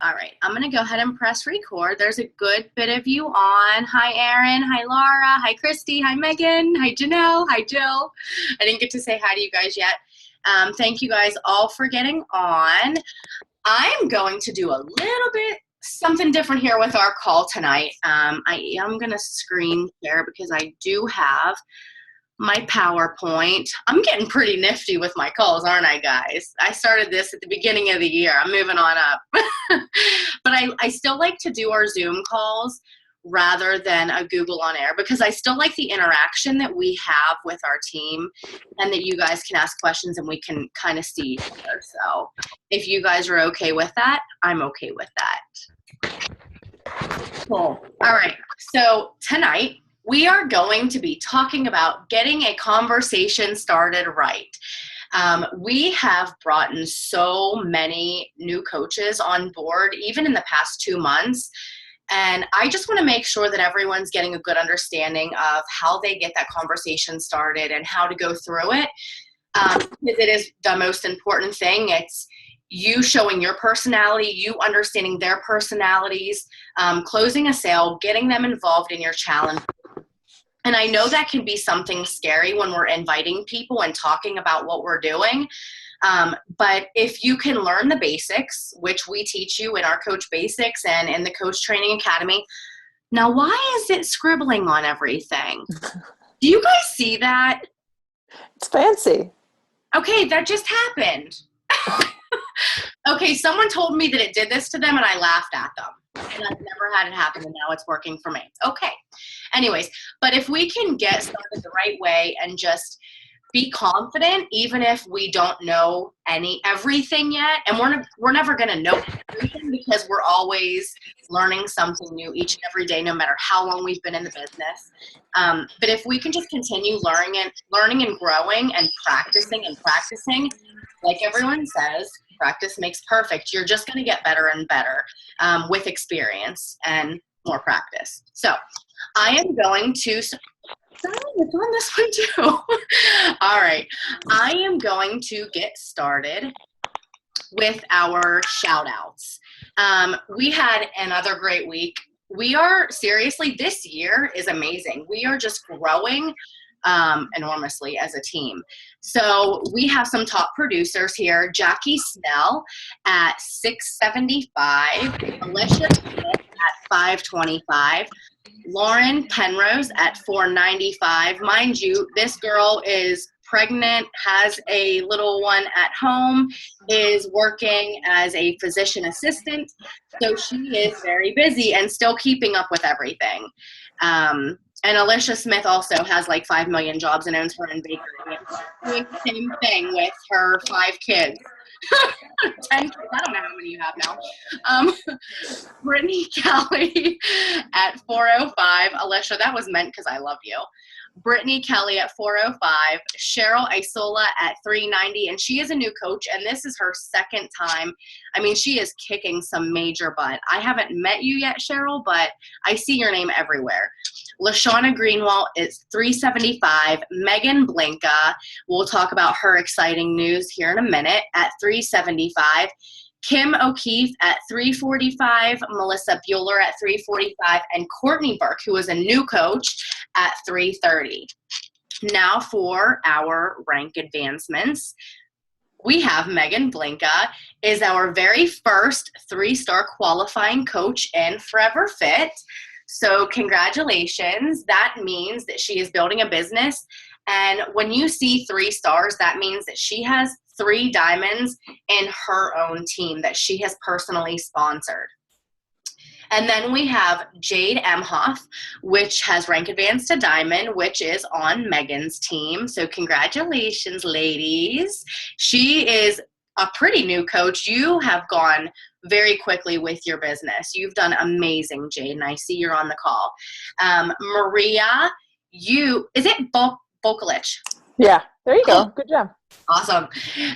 All right, I'm going to go ahead and press record. There's a good bit of you on. Hi, Erin. Hi, Laura. Hi, Christy. Hi, Megan. Hi, Janelle. Hi, Jill. I didn't get to say hi to you guys yet. Thank you guys all for getting on. I'm going to do a little bit something different here with our call tonight. I am going to screen share because I do have my PowerPoint. I'm getting pretty nifty with my calls, aren't I, guys? I started this at the beginning of the year. I'm moving on up. But I still like to do our Zoom calls rather than a Google on air because I still like the interaction that we have with our team and that you guys can ask questions and we can kind of see each other. So if you guys are okay with that, I'm okay with that. Cool. All right. So tonight, we are going to be talking about getting a conversation started right. We have brought in so many new coaches on board, even in the past 2 months. And I just want to make sure that everyone's getting a good understanding of how they get that conversation started and how to go through it. Because it is the most important thing. It's you showing your personality, you understanding their personalities, closing a sale, getting them involved in your challenge. And I know that can be something scary when we're inviting people and talking about what we're doing. But if you can learn the basics, which we teach you in our Coach Basics and in the Coach Training Academy. Now, why is it scribbling on everything? Do you guys see that? It's fancy. Okay, that just happened. Okay, someone told me that it did this to them and I laughed at them. And I've never had it happen and now it's working for me. Okay. Anyways, but if we can get started the right way and just be confident, even if we don't know everything yet, and we're never going to know everything because we're always learning something new each and every day, no matter how long we've been in the business. But if we can just continue learning and growing and practicing, like everyone says, practice makes perfect. You're just going to get better and better with experience and more practice. So I am going to, it's on this one too. All right. I am going to get started with our shout outs. We had another great week. We are seriously, this year is amazing. We are just growing enormously as a team. So we have some top producers here. Jackie Snell at 675, Alicia Smith at 525, Lauren Penrose at 495. Mind you, this girl is pregnant, has a little one at home, is working as a physician assistant. So she is very busy and still keeping up with everything. And Alicia Smith also has like 5 million jobs and owns her own bakery. Doing the same thing with her 5 kids. 10 kids, I don't know how many you have now. Brittany Kelly at 405. Alicia, that was meant because I love you. Brittany Kelly at 405, Cheryl Isola at 390, and she is a new coach, and this is her second time. I mean, she is kicking some major butt. I haven't met you yet, Cheryl, but I see your name everywhere. LaShawna Greenwald is 375. Megan Blinka, we'll talk about her exciting news here in a minute, at 375. Kim O'Keefe at 345, Melissa Bueller at 345, and Courtney Burke, who is a new coach, at 330. Now for our rank advancements. We have Megan Blinka is our very first 3-star qualifying coach in Forever FIT. So congratulations. That means that she is building a business. And when you see 3 stars, that means that she has 3 diamonds in her own team that she has personally sponsored. And then we have Jade Emhoff, which has rank advanced to diamond, which is on Megan's team. So congratulations, ladies. She is a pretty new coach. You have gone very quickly with your business. You've done amazing, Jade, and I see you're on the call. Maria, is it Volkalich? Yeah, there you go. Good job. Awesome.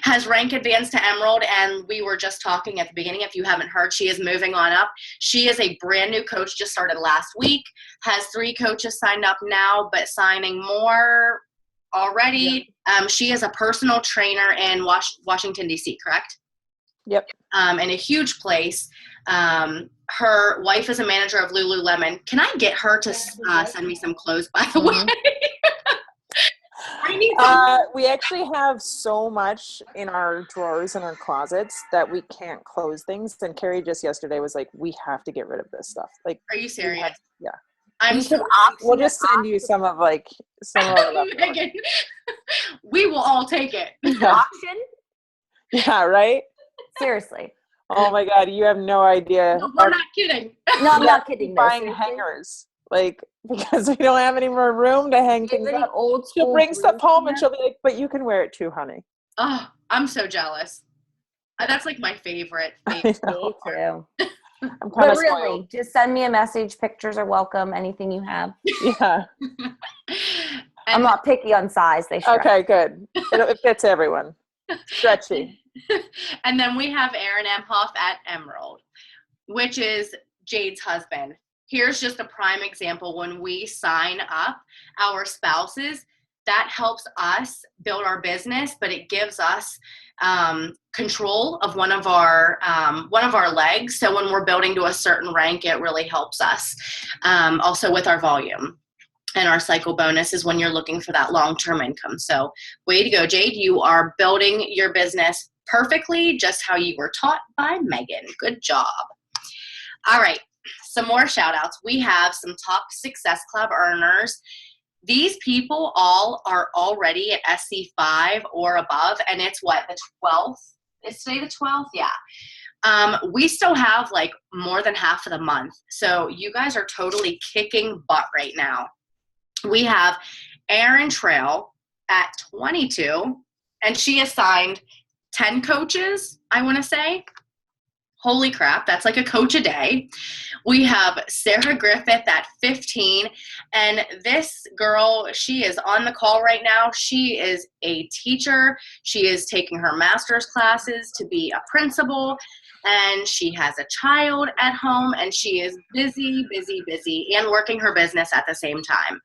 Has rank advanced to Emerald, and we were just talking at the beginning. If you haven't heard, she is moving on up. She is a brand new coach, just started last week, has 3 coaches signed up now, but signing more already. Yep. She is a personal trainer in Washington, D.C., correct? Yep. In a huge place. Her wife is a manager of Lululemon. Can I get her to send me some clothes, by the way? I need some. We actually have so much in our drawers and our closets that we can't close things. And Carrie just yesterday was like, we have to get rid of this stuff. Like, Are you serious? Yeah. I'm so We'll just send you some of Megan, we will all take it. Auction? Yeah, right? Seriously. Oh my God, you have no idea. No, we're not kidding. No, I'm not kidding. Buying hangers, like, because we don't have any more room to hang things up. Old school. She'll bring stuff home and she'll be like, but you can wear it too, honey. Oh, I'm so jealous. That's like my favorite. Me too. I'm kind But of really, spoiled. just send me a message. Pictures are welcome. Anything you have. Yeah. I'm not picky on size. They stretch. Okay, good. It fits everyone. Stretchy. And then we have Aaron Emhoff at Emerald, which is Jade's husband. Here's just a prime example. When we sign up our spouses, that helps us build our business, but it gives us control of one of our legs. So when we're building to a certain rank, it really helps us. Also with our volume. And our cycle bonus is when you're looking for that long-term income. So way to go, Jade. You are building your business perfectly, just how you were taught by Megan. Good job. All right, some more shout outs. We have some top Success Club earners. These people all are already at SC5 or above, and it's what, the 12th? Is today the 12th? Yeah. We still have like more than half of the month. So you guys are totally kicking butt right now. We have Erin Trail at 22, and she assigned 10 coaches, I want to say. Holy crap, that's like a coach a day. We have Sarah Griffith at 15, and this girl, she is on the call right now. She is a teacher. She is taking her master's classes to be a principal, and she has a child at home, and she is busy, and working her business at the same time.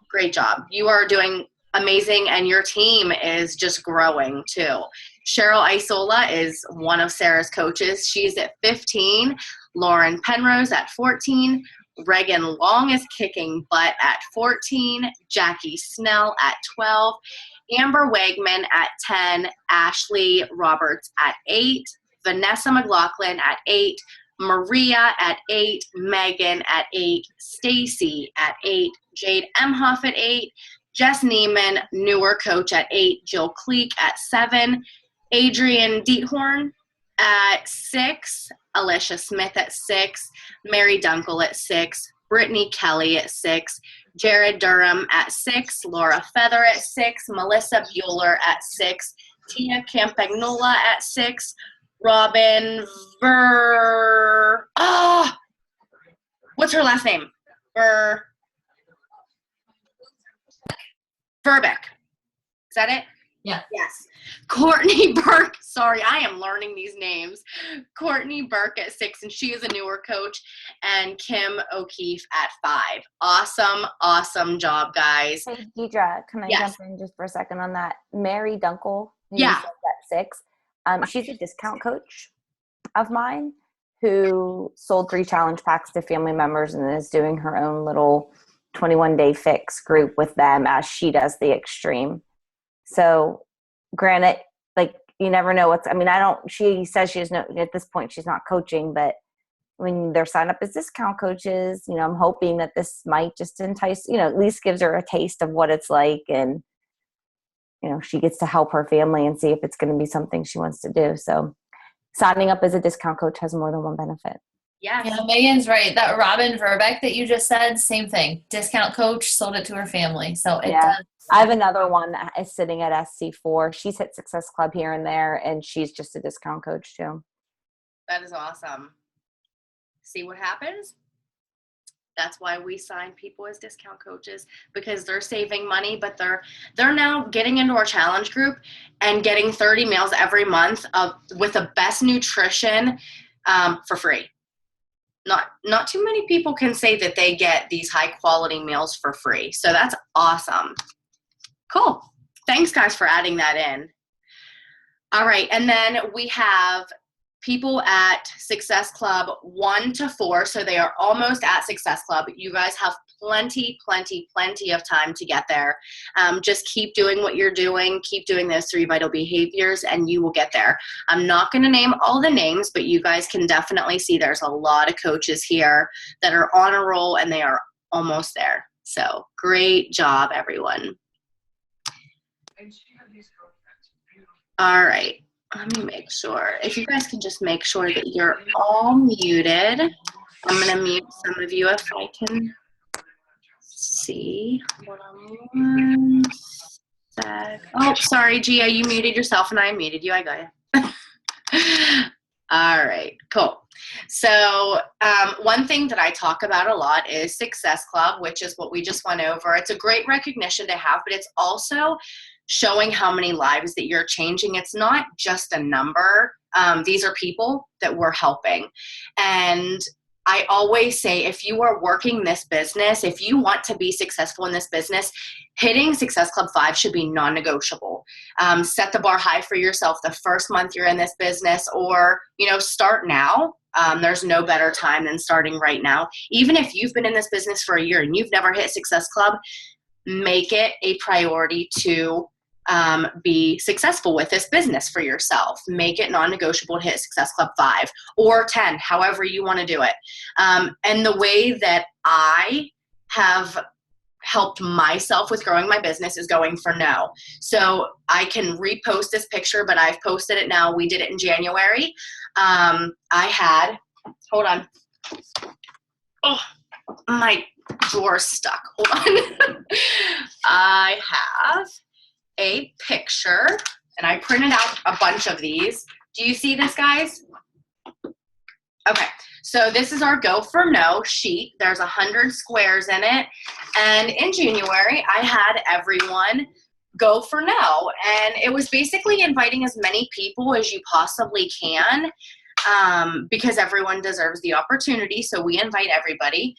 Great job. You are doing amazing, and your team is just growing too. Cheryl Isola is one of Sarah's coaches. She's at 15. Lauren Penrose at 14. Reagan Long is kicking butt at 14. Jackie Snell at 12. Amber Wegman at 10. Ashley Roberts at 8. Vanessa McLaughlin at 8. Maria at 8. Megan at 8. Stacy at 8. Jade Emhoff at 8. Jess Neiman, newer coach at 8. Jill Cleek at 7. Adrian Diethorn at 6. Alicia Smith at 6. Mary Dunkel at 6. Brittany Kelly at 6. Jared Durham at 6. Laura Feather at 6. Melissa Bueller at 6. Tia Campagnola at 6. Robin what's her last name? Verbeck. Is that it? Yeah. Yes. Courtney Burke. Sorry, I am learning these names. Courtney Burke at 6, and she is a newer coach. And Kim O'Keefe at 5. Awesome job, guys. Hey, Deidra, can I jump in just for a second on that? Mary Dunkel, who you said at 6. She's a discount coach of mine who sold 3 challenge packs to family members and is doing her own little 21-day fix group with them as she does the extreme. So granted, like, you never know she says she has no, at this point she's not coaching, but when they're signed up as discount coaches, I'm hoping that this might just entice, at least gives her a taste of what it's like, and she gets to help her family and see if it's going to be something she wants to do. So signing up as a discount coach has more than one benefit. Yes. Yeah, Megan's right. That Robin Verbeck that you just said, same thing. Discount coach, sold it to her family. So it does. I have another one that is sitting at SC4. She's hit Success Club here and there, and she's just a discount coach too. That is awesome. See what happens? That's why we sign people as discount coaches, because they're saving money, but they're now getting into our challenge group and getting 30 meals every month with the best nutrition for free. Not too many people can say that they get these high quality meals for free. So that's awesome. Cool. Thanks guys for adding that in. All right. And then we have people at Success Club 1 to 4, so they are almost at Success Club. You guys have plenty of time to get there. Just keep doing what you're doing. Keep doing those 3 vital behaviors, and you will get there. I'm not going to name all the names, but you guys can definitely see there's a lot of coaches here that are on a roll, and they are almost there. So great job, everyone. All right. Let me make sure. If you guys can just make sure that you're all muted. I'm going to mute some of you if I can see. Hold on one sec. Oh, sorry, Gia, you muted yourself and I muted you. I got you. All right, cool. So one thing that I talk about a lot is Success Club, which is what we just went over. It's a great recognition to have, but it's also showing how many lives that you're changing. It's not just a number. These are people that we're helping. And I always say, if you are working this business, if you want to be successful in this business, hitting Success Club 5 should be non-negotiable. Set the bar high for yourself the first month you're in this business, or, start now. There's no better time than starting right now. Even if you've been in this business for a year and you've never hit Success Club, make it a priority to be successful with this business for yourself. Make it non-negotiable to hit Success Club 5 or 10, however you want to do it. And the way that I have helped myself with growing my business is going for no. So I can repost this picture, but I've posted it now. We did it in January. Hold on. Oh, my drawer's stuck. Hold on. I have a picture, and I printed out a bunch of these. Do you see this, guys? Okay, so this is our Go for No sheet. There's 100 squares in it, and in January, I had everyone go for no, and it was basically inviting as many people as you possibly can, because everyone deserves the opportunity, so we invite everybody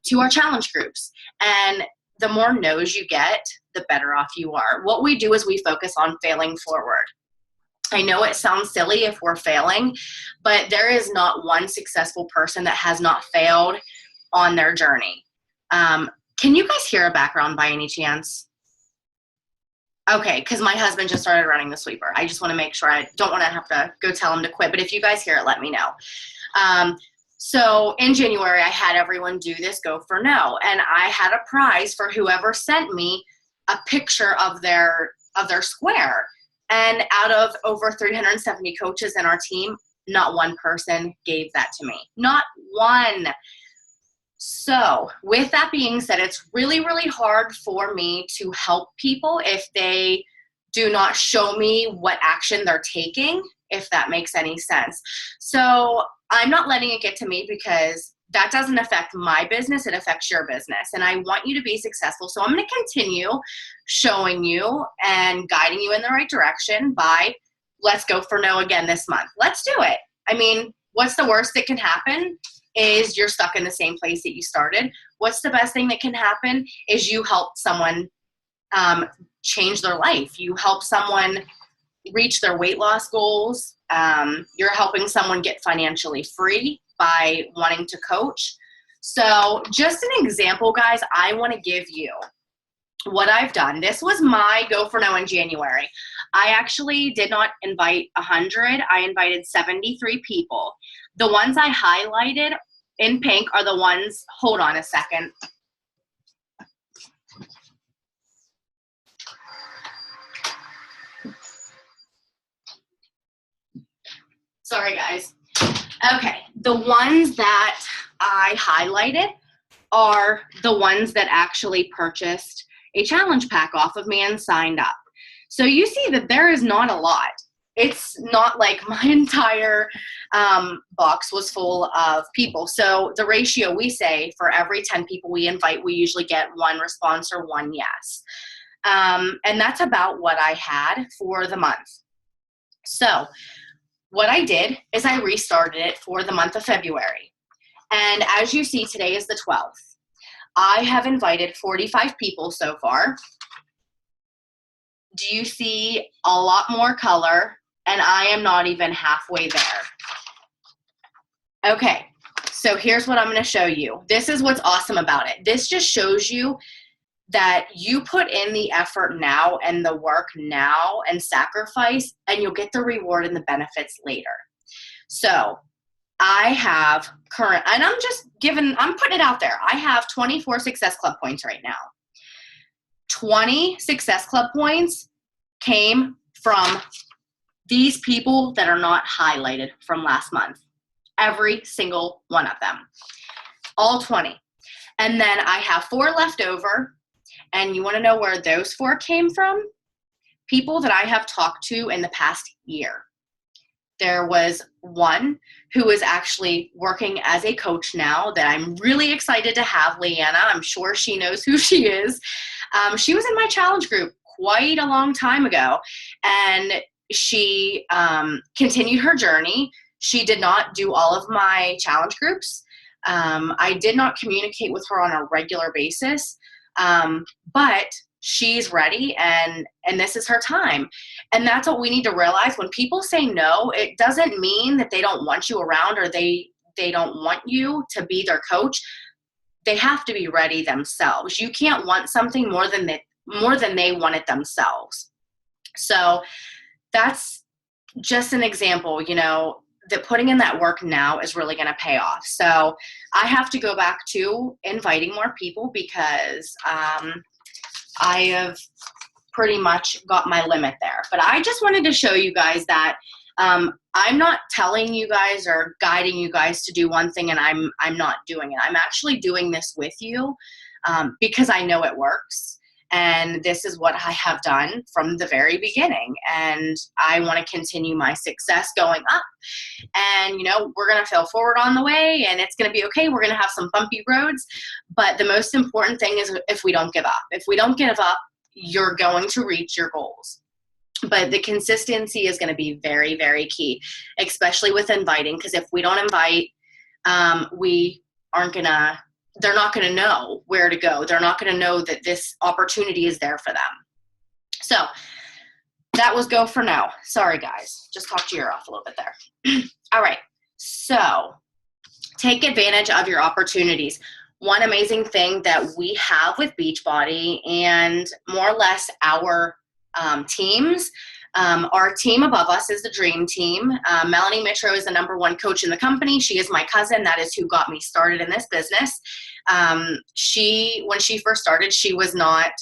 to our challenge groups. And the more no's you get, the better off you are. What we do is we focus on failing forward. I know it sounds silly if we're failing, but there is not one successful person that has not failed on their journey. Can you guys hear a background by any chance? Okay, because my husband just started running the sweeper. I just want to make sure. I don't want to have to go tell him to quit, but if you guys hear it, let me know. So in January, I had everyone do this Go for No, and I had a prize for whoever sent me a picture of their square. And out of over 370 coaches in our team, not one person gave that to me. Not one. So with that being said, it's really, really hard for me to help people if they do not show me what action they're taking, if that makes any sense. So I'm not letting it get to me, because that doesn't affect my business, it affects your business. And I want you to be successful. So I'm going to continue showing you and guiding you in the right direction by, let's go for no again this month. Let's do it. I mean, what's the worst that can happen is you're stuck in the same place that you started. What's the best thing that can happen is you help someone change their life. You help someone reach their weight loss goals. You're helping someone get financially free by wanting to coach. So just an example, guys, I want to give you what I've done. This was my Go for No in January. I actually did not invite 100. I invited 73 people. The ones I highlighted in pink are the ones, hold on a second. Sorry, guys. Okay, the ones that I highlighted are the ones that actually purchased a challenge pack off of me and signed up. So you see that there is not a lot. It's not like my entire box was full of people. So the ratio, we say for every 10 people we invite, we usually get one response or one yes. And that's about what I had for the month. So what I did is I restarted it for the month of February. And as you see, today is the 12th. I have invited 45 people so far. Do you see a lot more color? And I am not even halfway there. Okay, so here's what I'm going to show you. This is what's awesome about it. This just shows you that you put in the effort now and the work now and sacrifice, and you'll get the reward and the benefits later. So I have current, and I'm putting it out there. I have 24 Success Club points right now. 20 Success Club points came from these people that are not highlighted from last month. Every single one of them. All 20. And then I have 4 left over. And you want to know where those 4 came from? People that I have talked to in the past year. There was one who is actually working as a coach now that I'm really excited to have, Leanna. I'm sure she knows who she is. She was in my challenge group quite a long time ago, and she continued her journey. She did not do all of my challenge groups. I did not communicate with her on a regular basis, but she's ready, and this is her time. And that's what we need to realize. When people say no, it doesn't mean that they don't want you around or they don't want you to be their coach. They have to be ready themselves. You can't want something more than they want it themselves. So that's just an example, that putting in that work now is really going to pay off. So I have to go back to inviting more people because I have pretty much got my limit there. But I just wanted to show you guys that I'm not telling you guys or guiding you guys to do one thing and I'm not doing it. I'm actually doing this with you because I know it works. And this is what I have done from the very beginning. And I want to continue my success going up. And, we're going to fail forward on the way and it's going to be okay. We're going to have some bumpy roads. But the most important thing is if we don't give up. If we don't give up, you're going to reach your goals. But the consistency is going to be very, very key, especially with inviting. Because if we don't invite, they're not going to know where to go. They're not going to know that this opportunity is there for them. So that was go for now. Sorry, guys. Just talked your ear off a little bit there. All right. So take advantage of your opportunities. One amazing thing that we have with Beachbody and more or less our teams, our team above us is the dream team. Melanie Mitro is the #1 coach in the company. She is my cousin. That is who got me started in this business. When she first started, she was not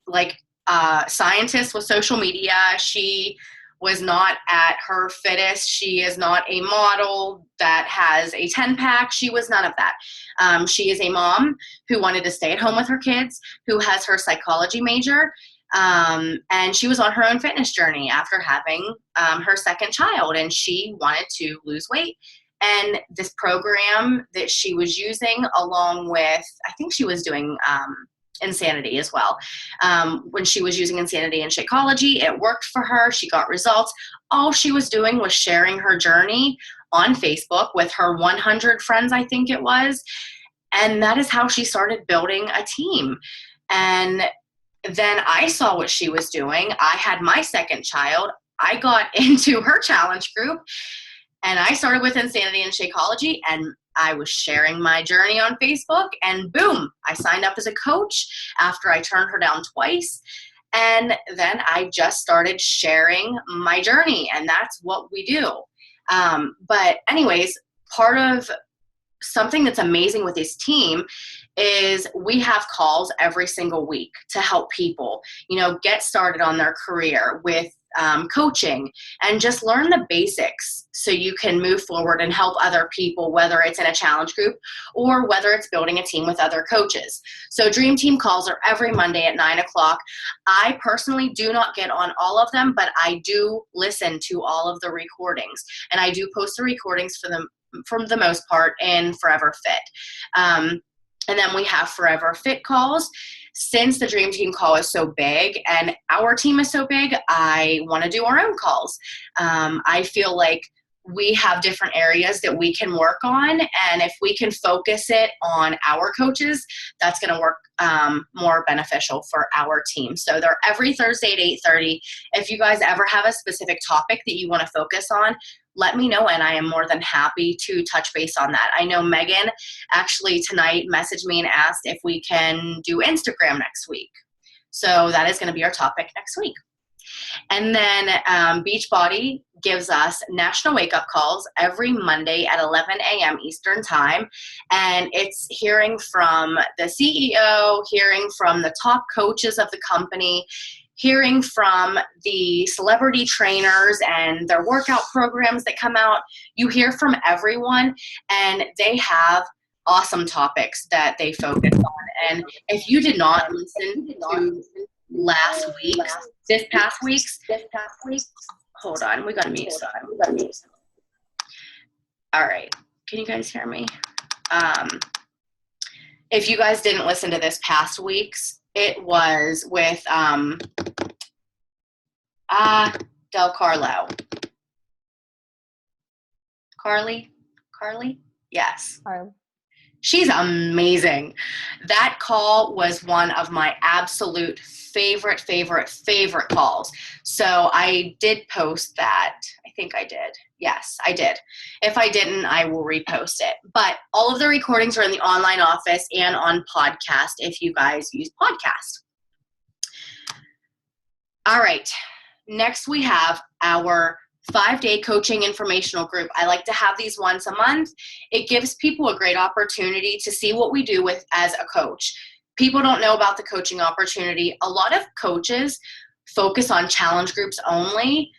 like a scientist with social media. She was not at her fittest. She is not a model that has a 10-pack. She was none of that. She is a mom who wanted to stay at home with her kids, who has her psychology major. And she was on her own fitness journey after having her second child, and she wanted to lose weight. And this program that she was using, along with, I think she was doing Insanity as well. When she was using Insanity and Shakeology, it worked for her. She got results. All she was doing was sharing her journey on Facebook with her 100 friends, I think it was. And that is how she started building a team. And then I saw what she was doing. I had my second child. I got into her challenge group and I started with Insanity and Shakeology, and I was sharing my journey on Facebook, and boom, I signed up as a coach after I turned her down twice. And then I just started sharing my journey, and that's what we do. But anyways, part of something that's amazing with this team is we have calls every single week to help people, get started on their career with coaching and just learn the basics so you can move forward and help other people, whether it's in a challenge group or whether it's building a team with other coaches. So Dream Team calls are every Monday at 9:00. I personally do not get on all of them, but I do listen to all of the recordings, and I do post the recordings for them for the most part in Forever Fit. And then we have Forever Fit calls. Since the Dream Team call is so big and our team is so big, I want to do our own calls. I feel like we have different areas that we can work on, and if we can focus it on our coaches, that's going to work more beneficial for our team. So they're every Thursday at 8:30. If you guys ever have a specific topic that you want to focus on, let me know, and I am more than happy to touch base on that. I know Megan actually tonight messaged me and asked if we can do Instagram next week. So that is going to be our topic next week. And then Beachbody gives us national wake-up calls every Monday at 11 a.m. Eastern Time. And it's hearing from the CEO, hearing from the top coaches of the company, hearing from the celebrity trainers and their workout programs that come out. You hear from everyone, and they have awesome topics that they focus on. And if you did not listen to this past week's, hold on, we got to mute. All right, can you guys hear me? If you guys didn't listen to this past week's, it was with Del Carlo. Carly? Yes. She's amazing. That call was one of my absolute favorite calls. So I did post that. I think I did. Yes, I did. If I didn't, I will repost it. But all of the recordings are in the online office and on podcast if you guys use podcast. All right. Next we have our 5-day coaching informational group. I like to have these once a month. It gives people a great opportunity to see what we do as a coach. People don't know about the coaching opportunity. A lot of coaches focus on challenge groups only.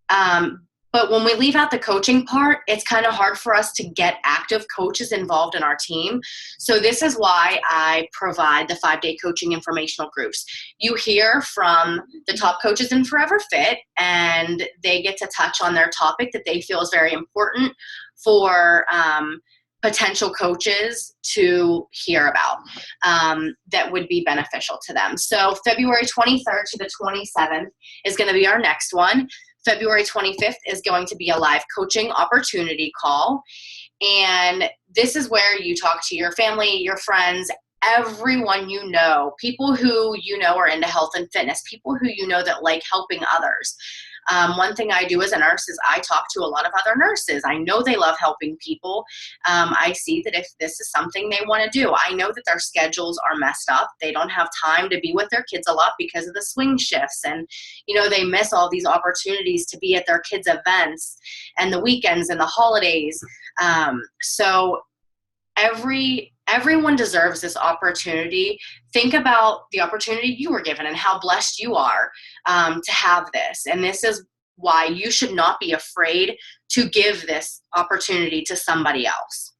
But when we leave out the coaching part, it's kind of hard for us to get active coaches involved in our team. So this is why I provide the 5-day coaching informational groups. You hear from the top coaches in Forever Fit, and they get to touch on their topic that they feel is very important for potential coaches to hear about that would be beneficial to them. So February 23rd to the 27th is going to be our next one. February 25th is going to be a live coaching opportunity call. And this is where you talk to your family, your friends, everyone you know, people who you know are into health and fitness, people who you know that like helping others. One thing I do as a nurse is I talk to a lot of other nurses. I know they love helping people. I see that if this is something they want to do, I know that their schedules are messed up. They don't have time to be with their kids a lot because of the swing shifts. And, you know, they miss all these opportunities to be at their kids' events and the weekends and the holidays. So everyone deserves this opportunity. Think about the opportunity you were given and how blessed you are to have this. And this is why you should not be afraid to give this opportunity to somebody else.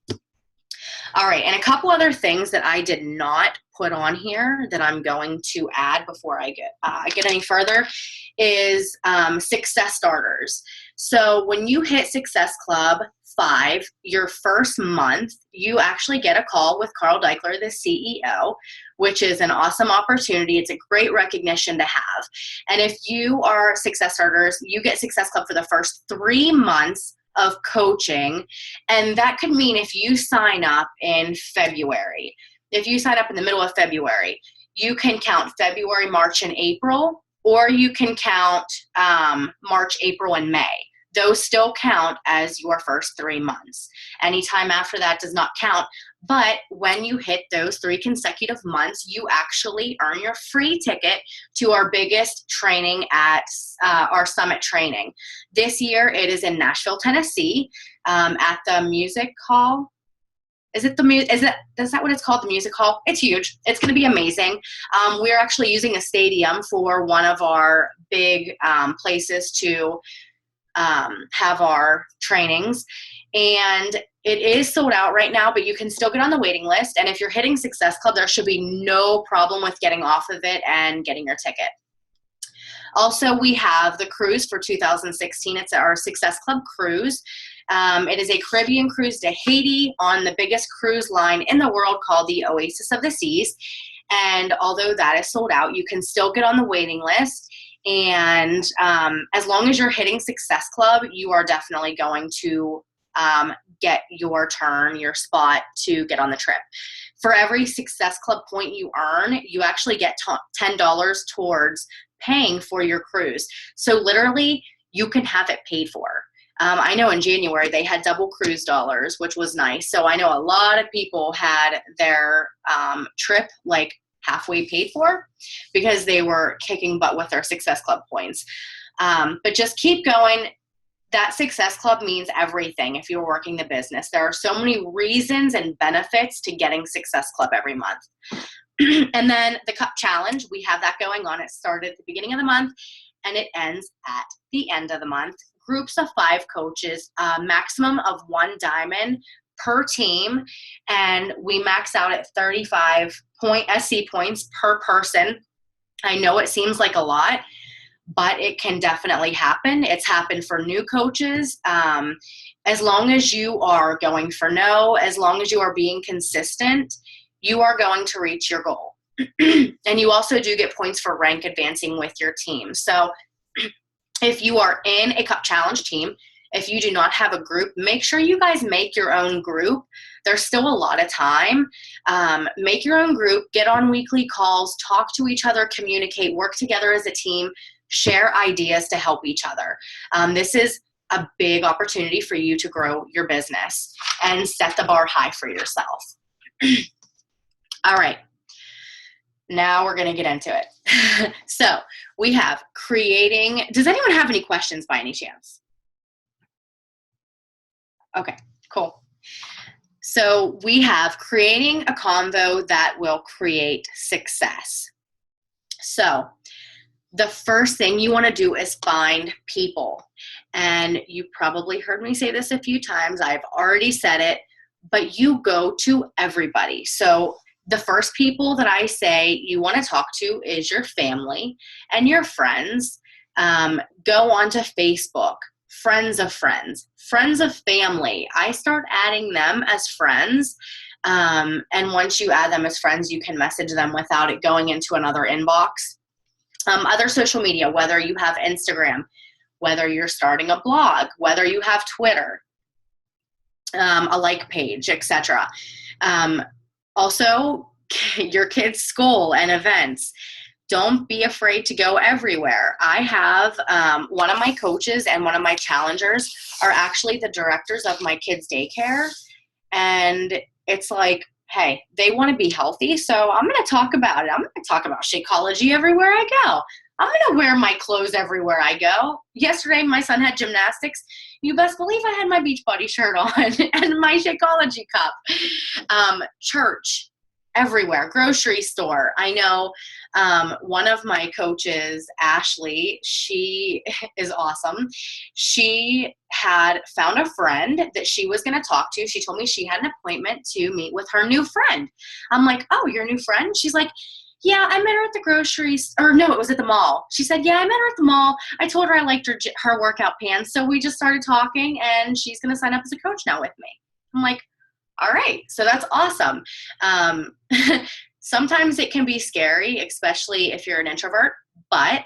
All right, and a couple other things that I did not put on here that I'm going to add before I get any further is success starters. So when you hit Success Club 5, your first month, you actually get a call with Carl Deichler, the CEO, which is an awesome opportunity. It's a great recognition to have. And if you are success starters, you get Success Club for the first 3 months of coaching. And that could mean if you sign up in February, if you sign up in the middle of February, you can count February, March, and April, or you can count March, April, and May. Those still count as your first 3 months. Anytime after that does not count. But when you hit those 3 consecutive months, you actually earn your free ticket to our biggest training at our summit training. This year, it is in Nashville, Tennessee, at the music hall. Is that what it's called? The music hall? It's huge. It's going to be amazing. We're actually using a stadium for one of our big places to have our trainings, and it is sold out right now, but you can still get on the waiting list. And if you're hitting Success Club, there should be no problem with getting off of it and getting your ticket. Also, we have the cruise for 2016. It's our Success Club cruise. It is a Caribbean cruise to Haiti on the biggest cruise line in the world called the Oasis of the Seas. And although that is sold out, you can still get on the waiting list. And as long as you're hitting Success Club, you are definitely going to get your turn, your spot to get on the trip. For every Success Club point you earn, you actually get $10 towards paying for your cruise. So literally, you can have it paid for. I know in January they had double cruise dollars, which was nice. So I know a lot of people had their trip like halfway paid for because they were kicking butt with their Success Club points. But just keep going. That Success Club means everything if you're working the business. There are so many reasons and benefits to getting Success Club every month. And then the Cup Challenge, we have that going on. It started at the beginning of the month and it ends at the end of the month. Groups of 5 coaches, maximum of 1 diamond per team, and we max out at 35 SC points per person. I know it seems like a lot, but it can definitely happen. It's happened for new coaches. As long as you are going for no, as long as you are being consistent, you are going to reach your goal. And you also do get points for rank advancing with your team. So if you are in a Cup Challenge team, if you do not have a group, make sure you guys make your own group. There's still a lot of time. Make your own group, get on weekly calls, talk to each other, communicate, work together as a team, share ideas to help each other. This is a big opportunity for you to grow your business and set the bar high for yourself. All right. Now we're going to get into it. So we have creating. Does anyone have any questions by any chance? Okay, cool. So we have creating a convo that will create success. So the first thing you want to do is find people. And you probably heard me say this a few times. I've already said it, but you go to everybody. So the first people that I say you want to talk to is your family and your friends. Go onto Facebook, friends of friends, friends of family. I start adding them as friends. And once you add them as friends, you can message them without it going into another inbox. Other social media, whether you have Instagram, whether you're starting a blog, whether you have Twitter, a like page, etc. Also, your kids' school and events. Don't be afraid to go everywhere. I have one of my coaches and one of my challengers are actually the directors of my kids' daycare. And it's like, hey, they want to be healthy, so I'm going to talk about it. I'm going to talk about Shakeology everywhere I go. I'm going to wear my clothes everywhere I go. Yesterday, my son had gymnastics. You best believe I had my Beachbody shirt on and my Shakeology cup. Church, everywhere. Grocery store. I know one of my coaches, Ashley, she is awesome. She had found a friend that she was going to talk to. She told me she had an appointment to meet with her new friend. I'm like, oh, your new friend? She's like, yeah, I met her at the grocery store. Or no, it was at the mall. She said, yeah, I met her at the mall. I told her I liked her workout pants. So we just started talking and she's going to sign up as a coach now with me. I'm like, all right. So that's awesome. Sometimes it can be scary, especially if you're an introvert. But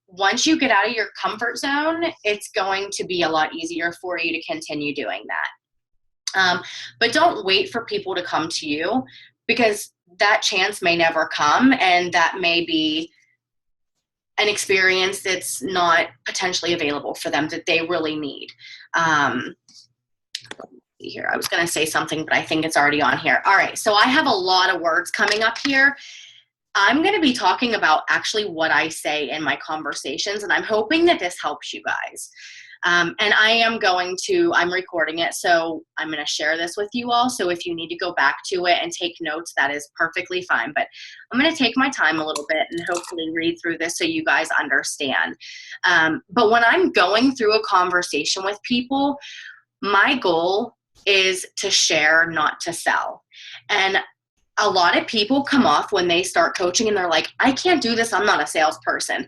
once you get out of your comfort zone, it's going to be a lot easier for you to continue doing that. But don't wait for people to come to you because that chance may never come, and that may be an experience that's not potentially available for them that they really need. Here, I was going to say something, but I think it's already on here. All right, so I have a lot of words coming up here. I'm going to be talking about actually what I say in my conversations, and I'm hoping that this helps you guys. And I'm recording it, so I'm going to share this with you all. So if you need to go back to it and take notes, that is perfectly fine. But I'm going to take my time a little bit and hopefully read through this so you guys understand. But when I'm going through a conversation with people, my goal is to share, not to sell. And a lot of people come off when they start coaching and they're like, I can't do this. I'm not a salesperson.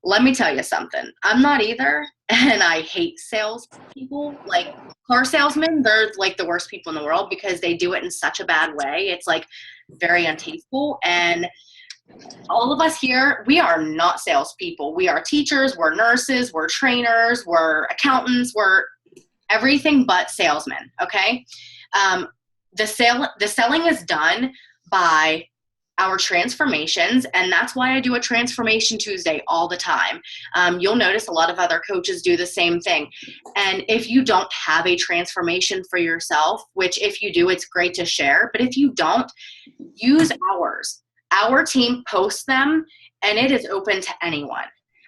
Let me tell you something. I'm not either. And I hate sales people. Like car salesmen, they're like the worst people in the world because they do it in such a bad way. It's like very untasteful. And all of us here, we are not salespeople. We are teachers, we're nurses, we're trainers, we're accountants, we're everything but salesmen, okay? The selling is done by our transformations, and that's why I do a Transformation Tuesday all the time. You'll notice a lot of other coaches do the same thing. And if you don't have a transformation for yourself, which if you do, it's great to share, but if you don't, use ours. Our team posts them, and it is open to anyone.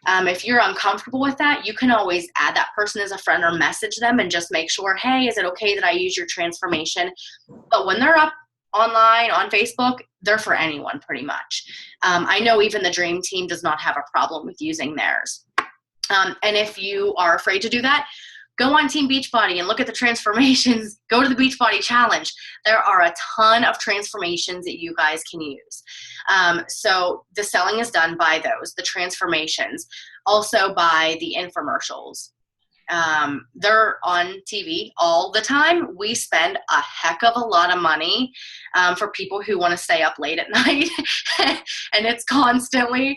If you're uncomfortable with that, you can always add that person as a friend or message them and just make sure, hey, is it okay that I use your transformation? But when they're up online on Facebook, they're for anyone pretty much. I know even the Dream Team does not have a problem with using theirs. And if you are afraid to do that, go on Team Beachbody and look at the transformations. Go to the Beachbody Challenge. There are a ton of transformations that you guys can use. So the selling is done by those, the transformations, also by the infomercials. They're on TV all the time. We spend a heck of a lot of money for people who want to stay up late at night. And it's constantly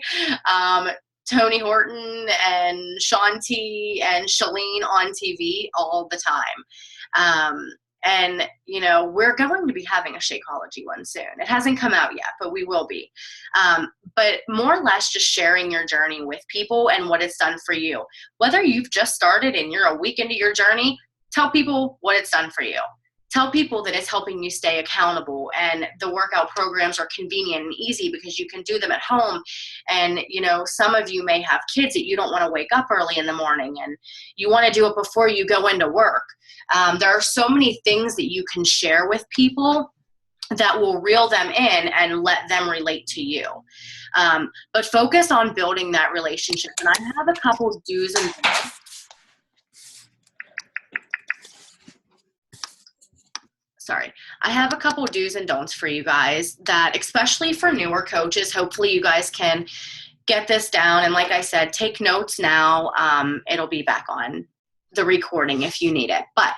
Tony Horton and Shaun T and Shalene on TV all the time. And, you know, we're going to be having a Shakeology one soon. It hasn't come out yet, but we will be. But more or less just sharing your journey with people and what it's done for you. Whether you've just started and you're a week into your journey, tell people what it's done for you. Tell people that it's helping you stay accountable, and the workout programs are convenient and easy because you can do them at home. And, you know, some of you may have kids that you don't want to wake up early in the morning and you want to do it before you go into work. There are so many things that you can share with people that will reel them in and let them relate to you. But focus on building that relationship. And I have a couple of do's and don'ts. I have a couple do's and don'ts for you guys that, especially for newer coaches, hopefully you guys can get this down. And like I said, take notes now. It'll be back on the recording if you need it. But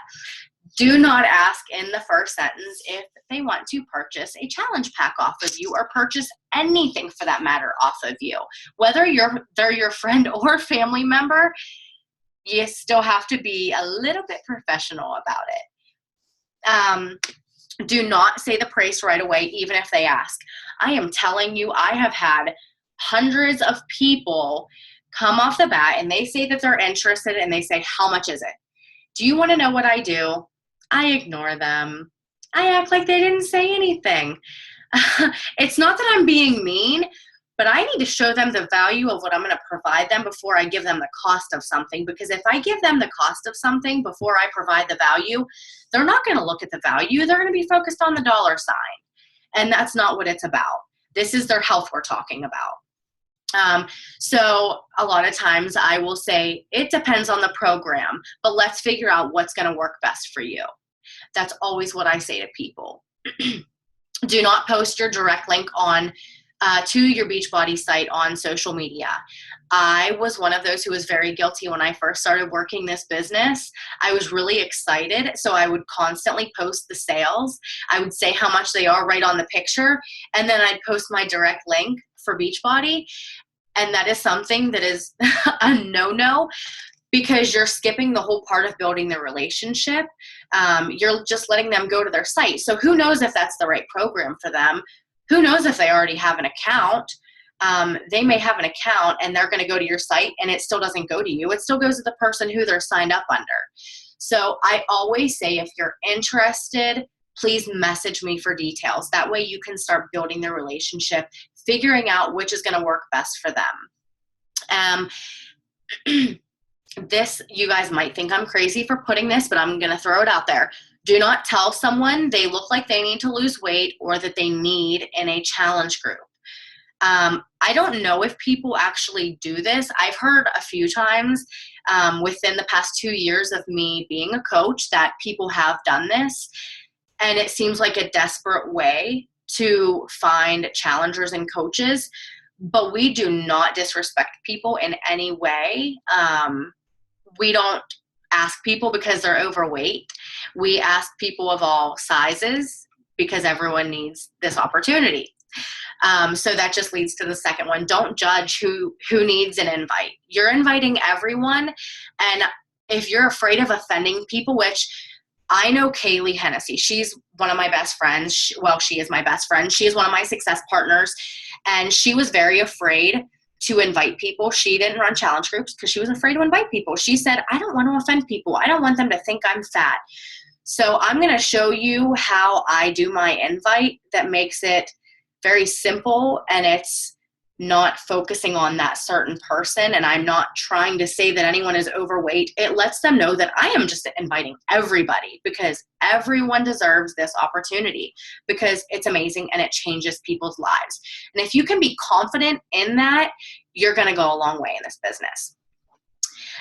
do not ask in the first sentence if they want to purchase a challenge pack off of you, or purchase anything for that matter off of you. Whether they're your friend or family member, you still have to be a little bit professional about it. Do not say the price right away, even if they ask. I am telling you, I have had hundreds of people come off the bat and they say that they're interested and they say, how much is it? Do you want to know what I do? I ignore them. I act like they didn't say anything. It's not that I'm being mean, but I need to show them the value of what I'm going to provide them before I give them the cost of something. Because if I give them the cost of something before I provide the value, they're not going to look at the value. They're going to be focused on the dollar sign. And that's not what it's about. This is their health we're talking about. So a lot of times I will say, it depends on the program, but let's figure out what's going to work best for you. That's always what I say to people. Do not post your direct link on to your Beachbody site on social media. I was one of those who was very guilty when I first started working this business. I was really excited, so I would constantly post the sales. I would say how much they are right on the picture, and then I'd post my direct link for Beachbody. And that is something that is a no-no, because you're skipping the whole part of building the relationship. You're just letting them go to their site. So who knows if that's the right program for them? Who knows if they already have an account? They may have an account and they're going to go to your site and it still doesn't go to you. It still goes to the person who they're signed up under. So I always say, if you're interested, please message me for details. That way you can start building the relationship, figuring out which is going to work best for them. This, you guys might think I'm crazy for putting this, but I'm going to throw it out there. Do not tell someone they look like they need to lose weight or that they need in a challenge group. I don't know if people actually do this. I've heard a few times within the past 2 years of me being a coach that people have done this, and it seems like a desperate way to find challengers and coaches, but we do not disrespect people in any way. We don't ask people because they're overweight. We ask people of all sizes because everyone needs this opportunity. So that just leads to the second one. Don't judge who needs an invite. You're inviting everyone. And if you're afraid of offending people, which I know Kaylee Hennessy. She's one of my best friends. She is my best friend. She is one of my success partners. And she was very afraid to invite people. She didn't run challenge groups because she was afraid to invite people. She said, I don't want to offend people. I don't want them to think I'm fat. So I'm going to show you how I do my invite that makes it very simple, and it's not focusing on that certain person, and I'm not trying to say that anyone is overweight. It lets them know that I am just inviting everybody, because everyone deserves this opportunity, because it's amazing and it changes people's lives. And if you can be confident in that, you're going to go a long way in this business.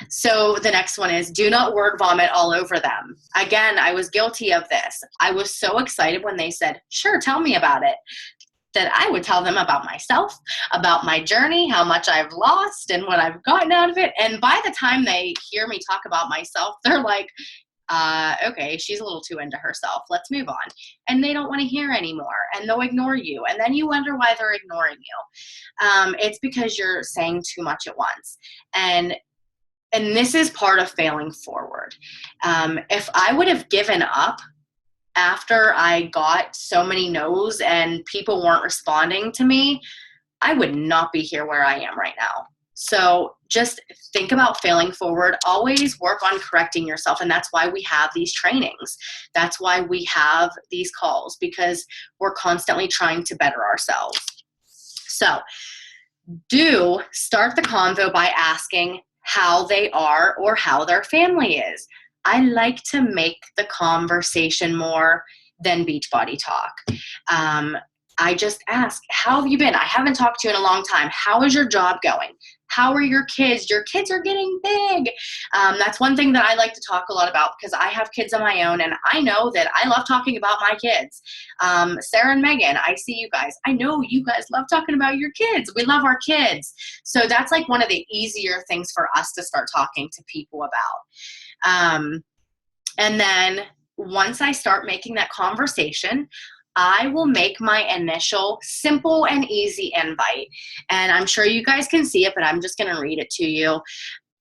So the next one is, do not word vomit all over them. Again, I was guilty of this. I was so excited when they said, sure, tell me about it, that I would tell them about myself, about my journey, how much I've lost and what I've gotten out of it. And by the time they hear me talk about myself, they're like, okay, she's a little too into herself. Let's move on. And they don't want to hear anymore, and they'll ignore you. And then you wonder why they're ignoring you. It's because you're saying too much at once. And this is part of failing forward. If I would have given up after I got so many no's and people weren't responding to me, I would not be here where I am right now. So just think about failing forward. Always work on correcting yourself. And that's why we have these trainings. That's why we have these calls, because we're constantly trying to better ourselves. So do start the convo by asking how they are or how their family is. I like to make the conversation more than Beachbody talk. I just ask, how have you been? I haven't talked to you in a long time. How is your job going? How are your kids? Your kids are getting big. That's one thing that I like to talk a lot about, because I have kids of my own, and I know that I love talking about my kids. Sarah and Megan, I see you guys. I know you guys love talking about your kids. We love our kids. So that's like one of the easier things for us to start talking to people about. And then once I start making that conversation, I will make my initial simple and easy invite. And I'm sure you guys can see it, but I'm just going to read it to you.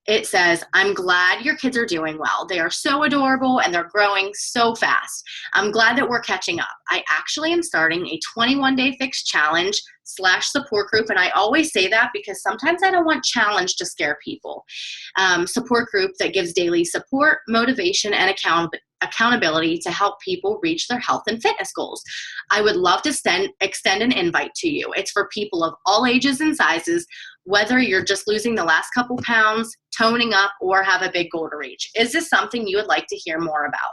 It says, I'm glad your kids are doing well. They are so adorable and they're growing so fast. I'm glad that we're catching up. I actually am starting a 21-day fix challenge / support group. And I always say that because sometimes I don't want challenge to scare people. Support group that gives daily support, motivation, and accountability to help people reach their health and fitness goals. I would love to extend an invite to you. It's for people of all ages and sizes, whether you're just losing the last couple pounds, toning up, or have a big goal to reach. Is this something you would like to hear more about?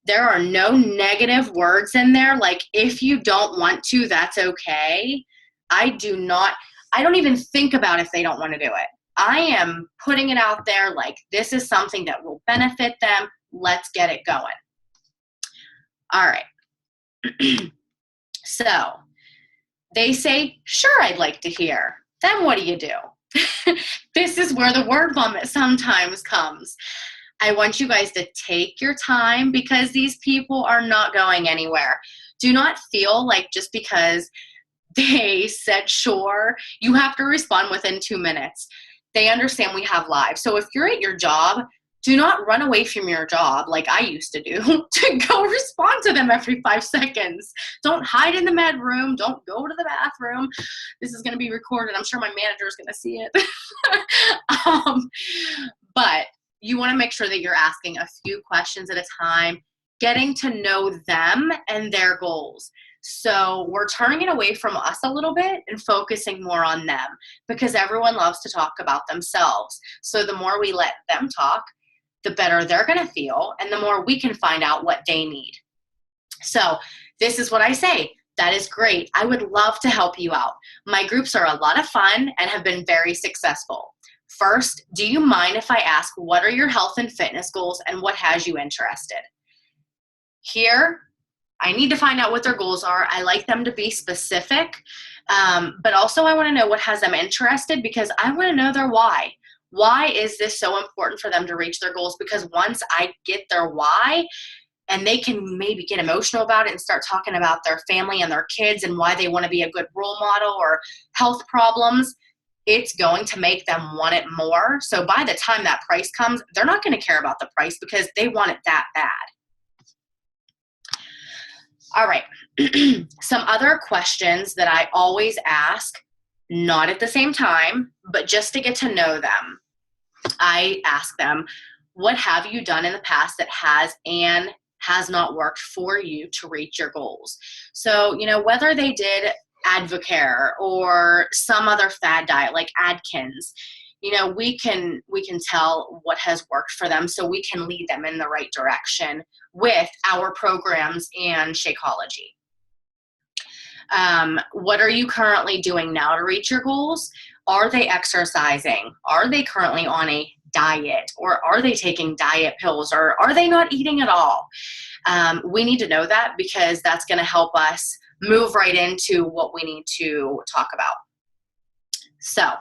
There are no negative words in there. Like, if you don't want to, that's okay. I don't even think about if they don't want to do it. I am putting it out there like, this is something that will benefit them. Let's get it going. All right. So they say, sure, I'd like to hear. Then what do? This is where the word vomit sometimes comes. I want you guys to take your time, because these people are not going anywhere. Do not feel like just because they said sure, you have to respond within 2 minutes. They understand we have lives. So if you're at your job, do not run away from your job like I used to do to go respond to them every 5 seconds. Don't hide in the med room. Don't go to the bathroom. This is going to be recorded. I'm sure my manager is going to see it. But you want to make sure that you're asking a few questions at a time, getting to know them and their goals. So we're turning it away from us a little bit and focusing more on them, because everyone loves to talk about themselves. So the more we let them talk, the better they're going to feel, and the more we can find out what they need. So this is what I say. That is great. I would love to help you out. My groups are a lot of fun and have been very successful. First, do you mind if I ask, what are your health and fitness goals and what has you interested? Here, I need to find out what their goals are. I like them to be specific, but also I want to know what has them interested, because I want to know their why. Why is this so important for them to reach their goals? Because once I get their why, and they can maybe get emotional about it and start talking about their family and their kids and why they want to be a good role model or health problems, it's going to make them want it more. So by the time that price comes, they're not going to care about the price because they want it that bad. All right. Some other questions that I always ask, not at the same time, but just to get to know them. I ask them, what have you done in the past that has and has not worked for you to reach your goals? So, you know, whether they did Advocare or some other fad diet like Atkins, you know, we can tell what has worked for them so we can lead them in the right direction with our programs and Shakeology. What are you currently doing now to reach your goals? Are they exercising? Are they currently on a diet? Or are they taking diet pills? Or are they not eating at all? We need to know that because that's going to help us move right into what we need to talk about. So,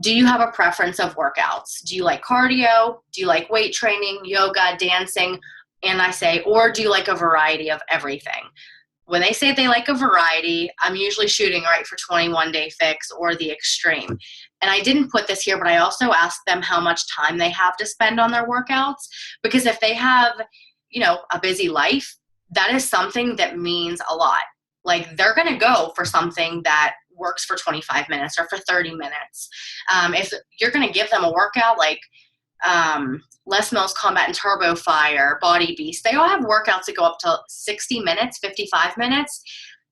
do you have a preference of workouts? Do you like cardio? Do you like weight training, yoga, dancing? And I say, or do you like a variety of everything? When they say they like a variety, I'm usually shooting right for 21-day fix or the extreme. And I didn't put this here, but I also asked them how much time they have to spend on their workouts. Because if they have, you know, a busy life, that is something that means a lot. Like they're going to go for something that works for 25 minutes or for 30 minutes. If you're going to give them a workout like Les Mills Combat and Turbo Fire, Body Beast, they all have workouts that go up to 60 minutes, 55 minutes.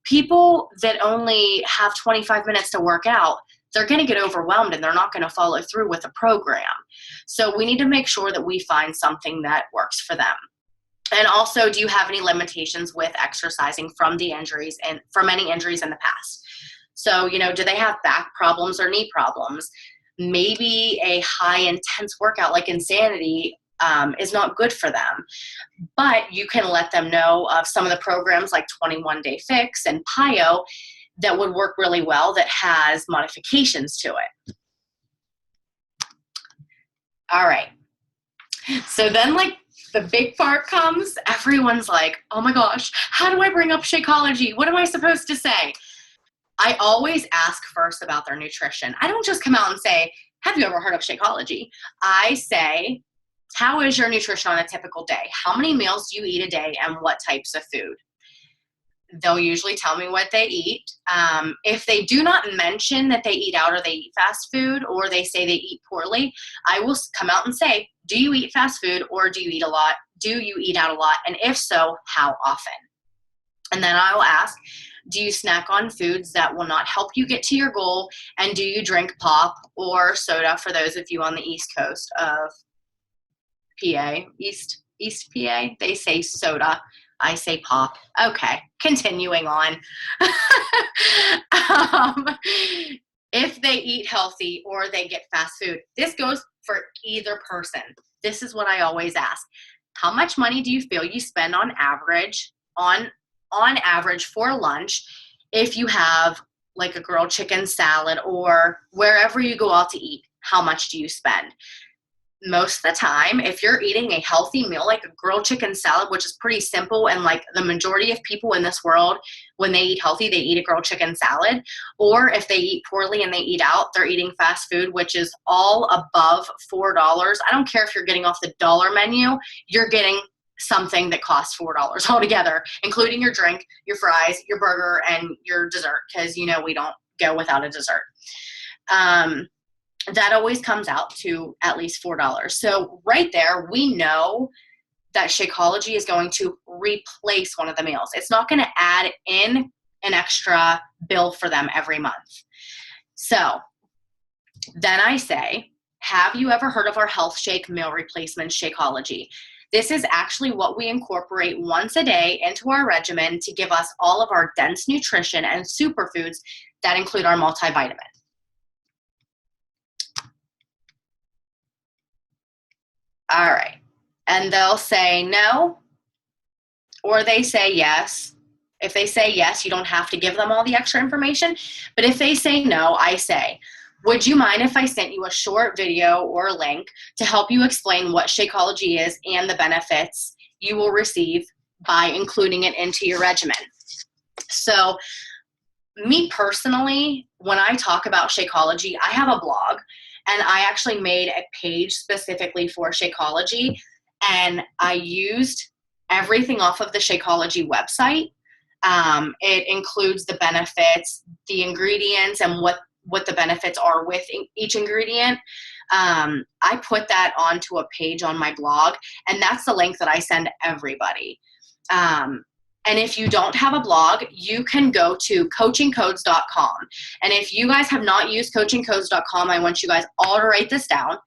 People that only have 25 minutes to work out, they're going to get overwhelmed and they're not going to follow through with the program. So we need to make sure that we find something that works for them. And also, do you have any limitations with exercising from the injuries and from any injuries in the past? So, you know, do they have back problems or knee problems? Maybe a high intense workout like Insanity is not good for them, but you can let them know of some of the programs like 21-Day Fix and PIO that would work really well that has modifications to it. All right. So then like the big part comes, everyone's like, oh my gosh, how do I bring up Shakeology? What am I supposed to say? I always ask first about their nutrition. I don't just come out and say, have you ever heard of Shakeology? I say, how is your nutrition on a typical day? How many meals do you eat a day and what types of food? They'll usually tell me what they eat. If they do not mention that they eat out or they eat fast food or they say they eat poorly, I will come out and say, do you eat fast food or do you eat a lot? Do you eat out a lot? And if so, how often? And then I will ask, do you snack on foods that will not help you get to your goal? And do you drink pop or soda for those of you on the East Coast of PA, East PA? They say soda. I say pop. Okay, continuing on. If they eat healthy or they get fast food, this goes for either person. This is what I always ask. How much money do you feel you spend on average for lunch if you have like a grilled chicken salad or wherever you go out to eat? How much do you spend? Most of the time, if you're eating a healthy meal like a grilled chicken salad, which is pretty simple, and like the majority of people in this world, when they eat healthy, they eat a grilled chicken salad, or if they eat poorly and they eat out, they're eating fast food, which is all above $4. I don't care if you're getting off the dollar menu, you're getting something that costs $4 altogether, including your drink, your fries, your burger, and your dessert, because you know we don't go without a dessert. That always comes out to at least $4. So right there, we know that Shakeology is going to replace one of the meals. It's not going to add in an extra bill for them every month. So then I say, have you ever heard of our Health Shake meal replacement Shakeology? This is actually what we incorporate once a day into our regimen to give us all of our dense nutrition and superfoods that include our multivitamin. All right. And they'll say no, or they say yes. If they say yes, you don't have to give them all the extra information. But if they say no, I say, would you mind if I sent you a short video or link to help you explain what Shakeology is and the benefits you will receive by including it into your regimen? So me personally, when I talk about Shakeology, I have a blog, and I actually made a page specifically for Shakeology, and I used everything off of the Shakeology website. It includes the benefits, the ingredients, and what the benefits are with each ingredient. I put that onto a page on my blog, and that's the link that I send everybody. And if you don't have a blog, you can go to coachingcodes.com. And if you guys have not used coachingcodes.com, I want you guys all to write this down.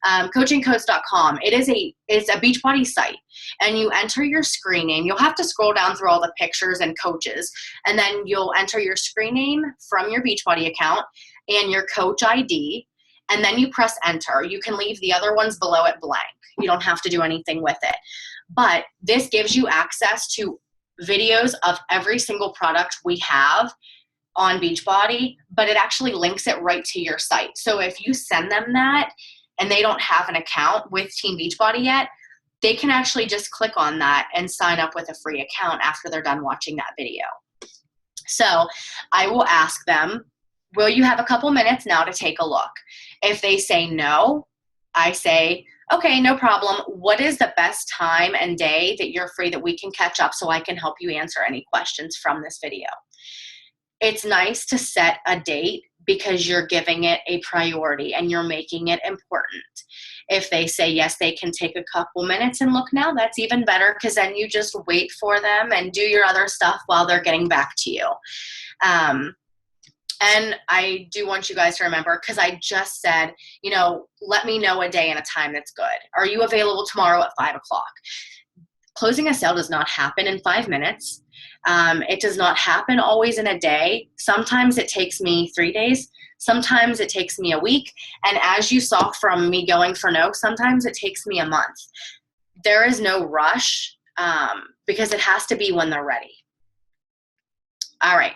Coachingcodes.com, it's a Beachbody site, and you enter your screen name. You'll have to scroll down through all the pictures and coaches, and then you'll enter your screen name from your Beachbody account and your coach ID, and then you press enter. You can leave the other ones below it blank. You don't have to do anything with it. But this gives you access to videos of every single product we have on Beachbody, but it actually links it right to your site. So if you send them that and they don't have an account with Team Beachbody yet, they can actually just click on that and sign up with a free account after they're done watching that video. So I will ask them, will you have a couple minutes now to take a look? If they say no, I say, okay, no problem. What is the best time and day that you're free that we can catch up so I can help you answer any questions from this video? It's nice to set a date because you're giving it a priority and you're making it important. If they say yes, they can take a couple minutes and look now, that's even better, because then you just wait for them and do your other stuff while they're getting back to you. And I do want you guys to remember, because I just said, let me know a day and a time that's good. Are you available tomorrow at 5 o'clock? Closing a sale does not happen in 5 minutes. It does not happen always in a day. Sometimes it takes me 3 days. Sometimes it takes me a week. And as you saw from me going for no, sometimes it takes me a month. There is no rush because it has to be when they're ready. All right.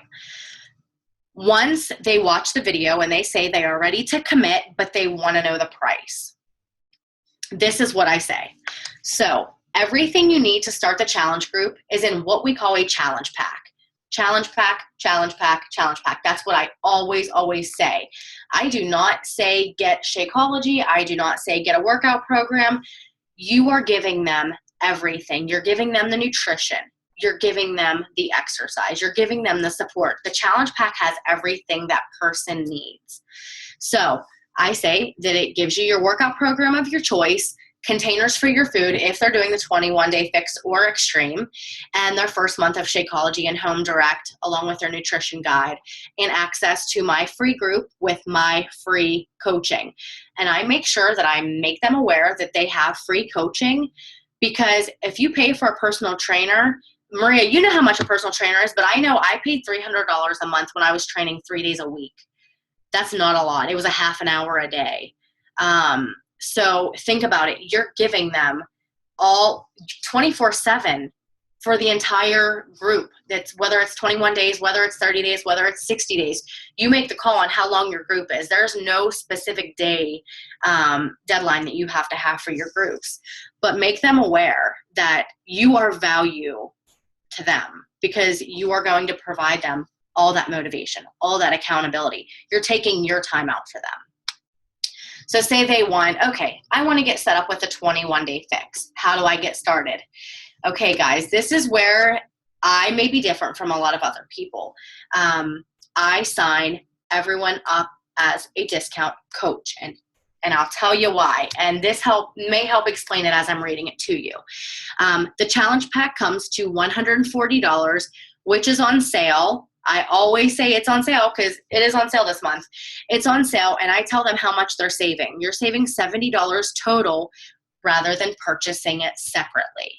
Once they watch the video and they say they are ready to commit, but they want to know the price, this is what I say. So everything you need to start the challenge group is in what we call a challenge pack. Challenge pack, challenge pack, challenge pack. That's what I always, always say. I do not say get Shakeology. I do not say get a workout program. You are giving them everything. You're giving them the nutrition. You're giving them the exercise. You're giving them the support. The challenge pack has everything that person needs. So I say that it gives you your workout program of your choice, containers for your food if they're doing the 21-day fix or extreme, and their first month of Shakeology and Home Direct, along with their nutrition guide, and access to my free group with my free coaching. And I make sure that I make them aware that they have free coaching, because if you pay for a personal trainer, Maria, you know how much a personal trainer is, but I know I paid $300 a month when I was training 3 days a week. That's not a lot. It was a half an hour a day. So think about it. You're giving them all 24/7 for the entire group. That's whether it's 21 days, whether it's 30 days, whether it's 60 days. You make the call on how long your group is. There's no specific day deadline that you have to have for your groups. But make them aware that you are value to them, because you are going to provide them all that motivation, all that accountability. You're taking your time out for them. So say they want, okay, I want to get set up with a 21-day fix. How do I get started? Okay, guys, this is where I may be different from a lot of other people. I sign everyone up as a discount coach, and I'll tell you why. And this may help explain it as I'm reading it to you. The challenge pack comes to $140, which is on sale. I always say it's on sale because it is on sale this month. It's on sale, and I tell them how much they're saving. You're saving $70 total rather than purchasing it separately.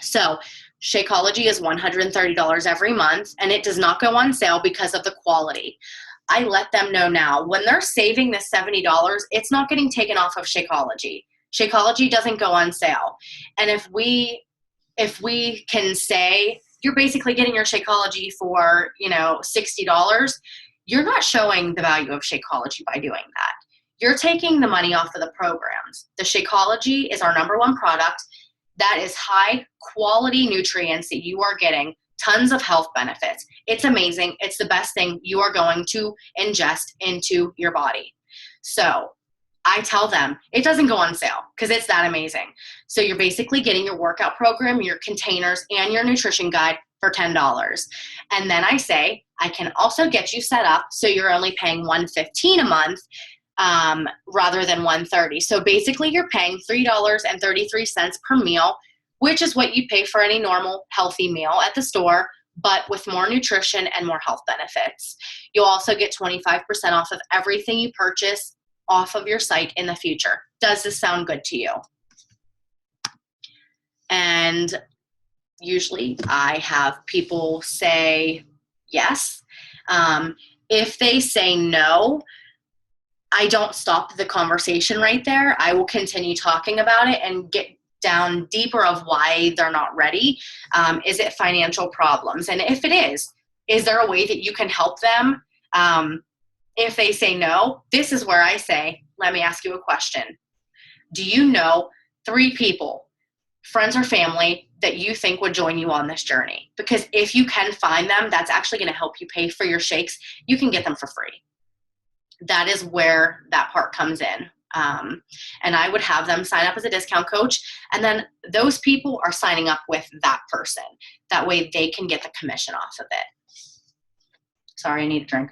So Shakeology is $130 every month, and it does not go on sale because of the quality. I let them know now, when they're saving the $70, it's not getting taken off of Shakeology. Shakeology doesn't go on sale. And if we can say, you're basically getting your Shakeology for, $60, you're not showing the value of Shakeology by doing that. You're taking the money off of the programs. The Shakeology is our #1 product. That is high quality nutrients that you are getting tons of health benefits. It's amazing. It's the best thing you are going to ingest into your body. So I tell them it doesn't go on sale because it's that amazing. So you're basically getting your workout program, your containers, and your nutrition guide for $10. And then I say, I can also get you set up so you're only paying $115 a month rather than $130. So basically you're paying $3.33 per meal, which is what you pay for any normal healthy meal at the store, but with more nutrition and more health benefits. You'll also get 25% off of everything you purchase off of your site in the future. Does this sound good to you? And usually I have people say yes. If they say no, I don't stop the conversation right there. I will continue talking about it and get down deeper of why they're not ready. Is it financial problems? And if it is there a way that you can help them? If they say no, this is where I say, let me ask you a question. Do you know 3 people, friends or family, that you think would join you on this journey? Because if you can find them, that's actually going to help you pay for your shakes. You can get them for free. That is where that part comes in. And I would have them sign up as a discount coach. And then those people are signing up with that person. That way they can get the commission off of it. Sorry, I need a drink.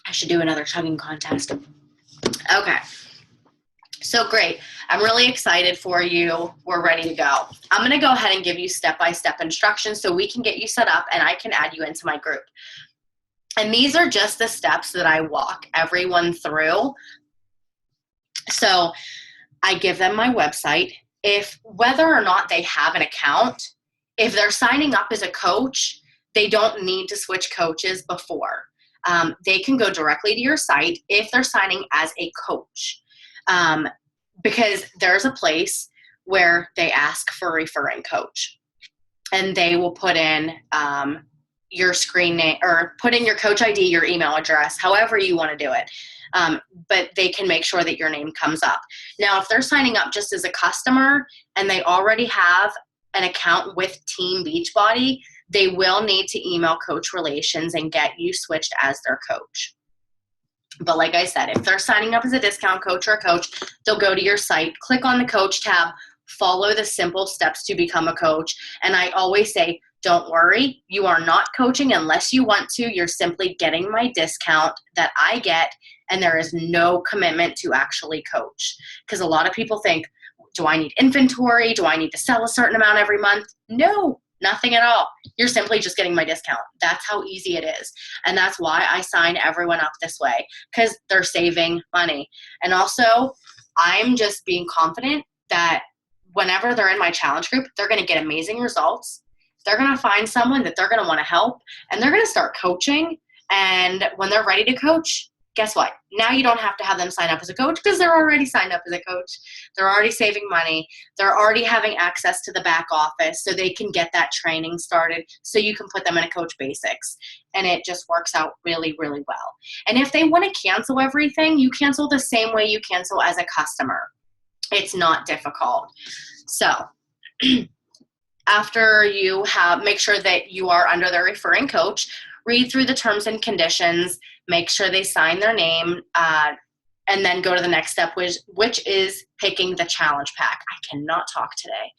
I should do another chugging contest. Okay. So great. I'm really excited for you. We're ready to go. I'm going to go ahead and give you step-by-step instructions so we can get you set up and I can add you into my group. And these are just the steps that I walk everyone through. So I give them my website. Whether or not they have an account, if they're signing up as a coach, they don't need to switch coaches before. They can go directly to your site if they're signing as a coach. Because there's a place where they ask for a referring coach and they will put in your screen name or put in your coach ID, your email address, however you want to do it. But they can make sure that your name comes up. Now, if they're signing up just as a customer and they already have an account with Team Beachbody, they will need to email Coach Relations and get you switched as their coach. But like I said, if they're signing up as a discount coach or a coach, they'll go to your site, click on the coach tab, follow the simple steps to become a coach. And I always say, don't worry, you are not coaching unless you want to. You're simply getting my discount that I get, and there is no commitment to actually coach. Because a lot of people think, do I need inventory? Do I need to sell a certain amount every month? No. Nothing at all. You're simply just getting my discount. That's how easy it is. And that's why I sign everyone up this way, because they're saving money. And also, I'm just being confident that whenever they're in my challenge group, they're going to get amazing results. They're going to find someone that they're going to want to help, and they're going to start coaching. And when they're ready to coach, guess what? Now you don't have to have them sign up as a coach because they're already signed up as a coach. They're already saving money. They're already having access to the back office so they can get that training started so you can put them in a Coach Basics. And it just works out really, really well. And if they want to cancel everything, you cancel the same way you cancel as a customer. It's not difficult. So after you make sure that you are under the referring coach, read through the terms and conditions, make sure they sign their name, and then go to the next step, which is picking the challenge pack. I cannot talk today.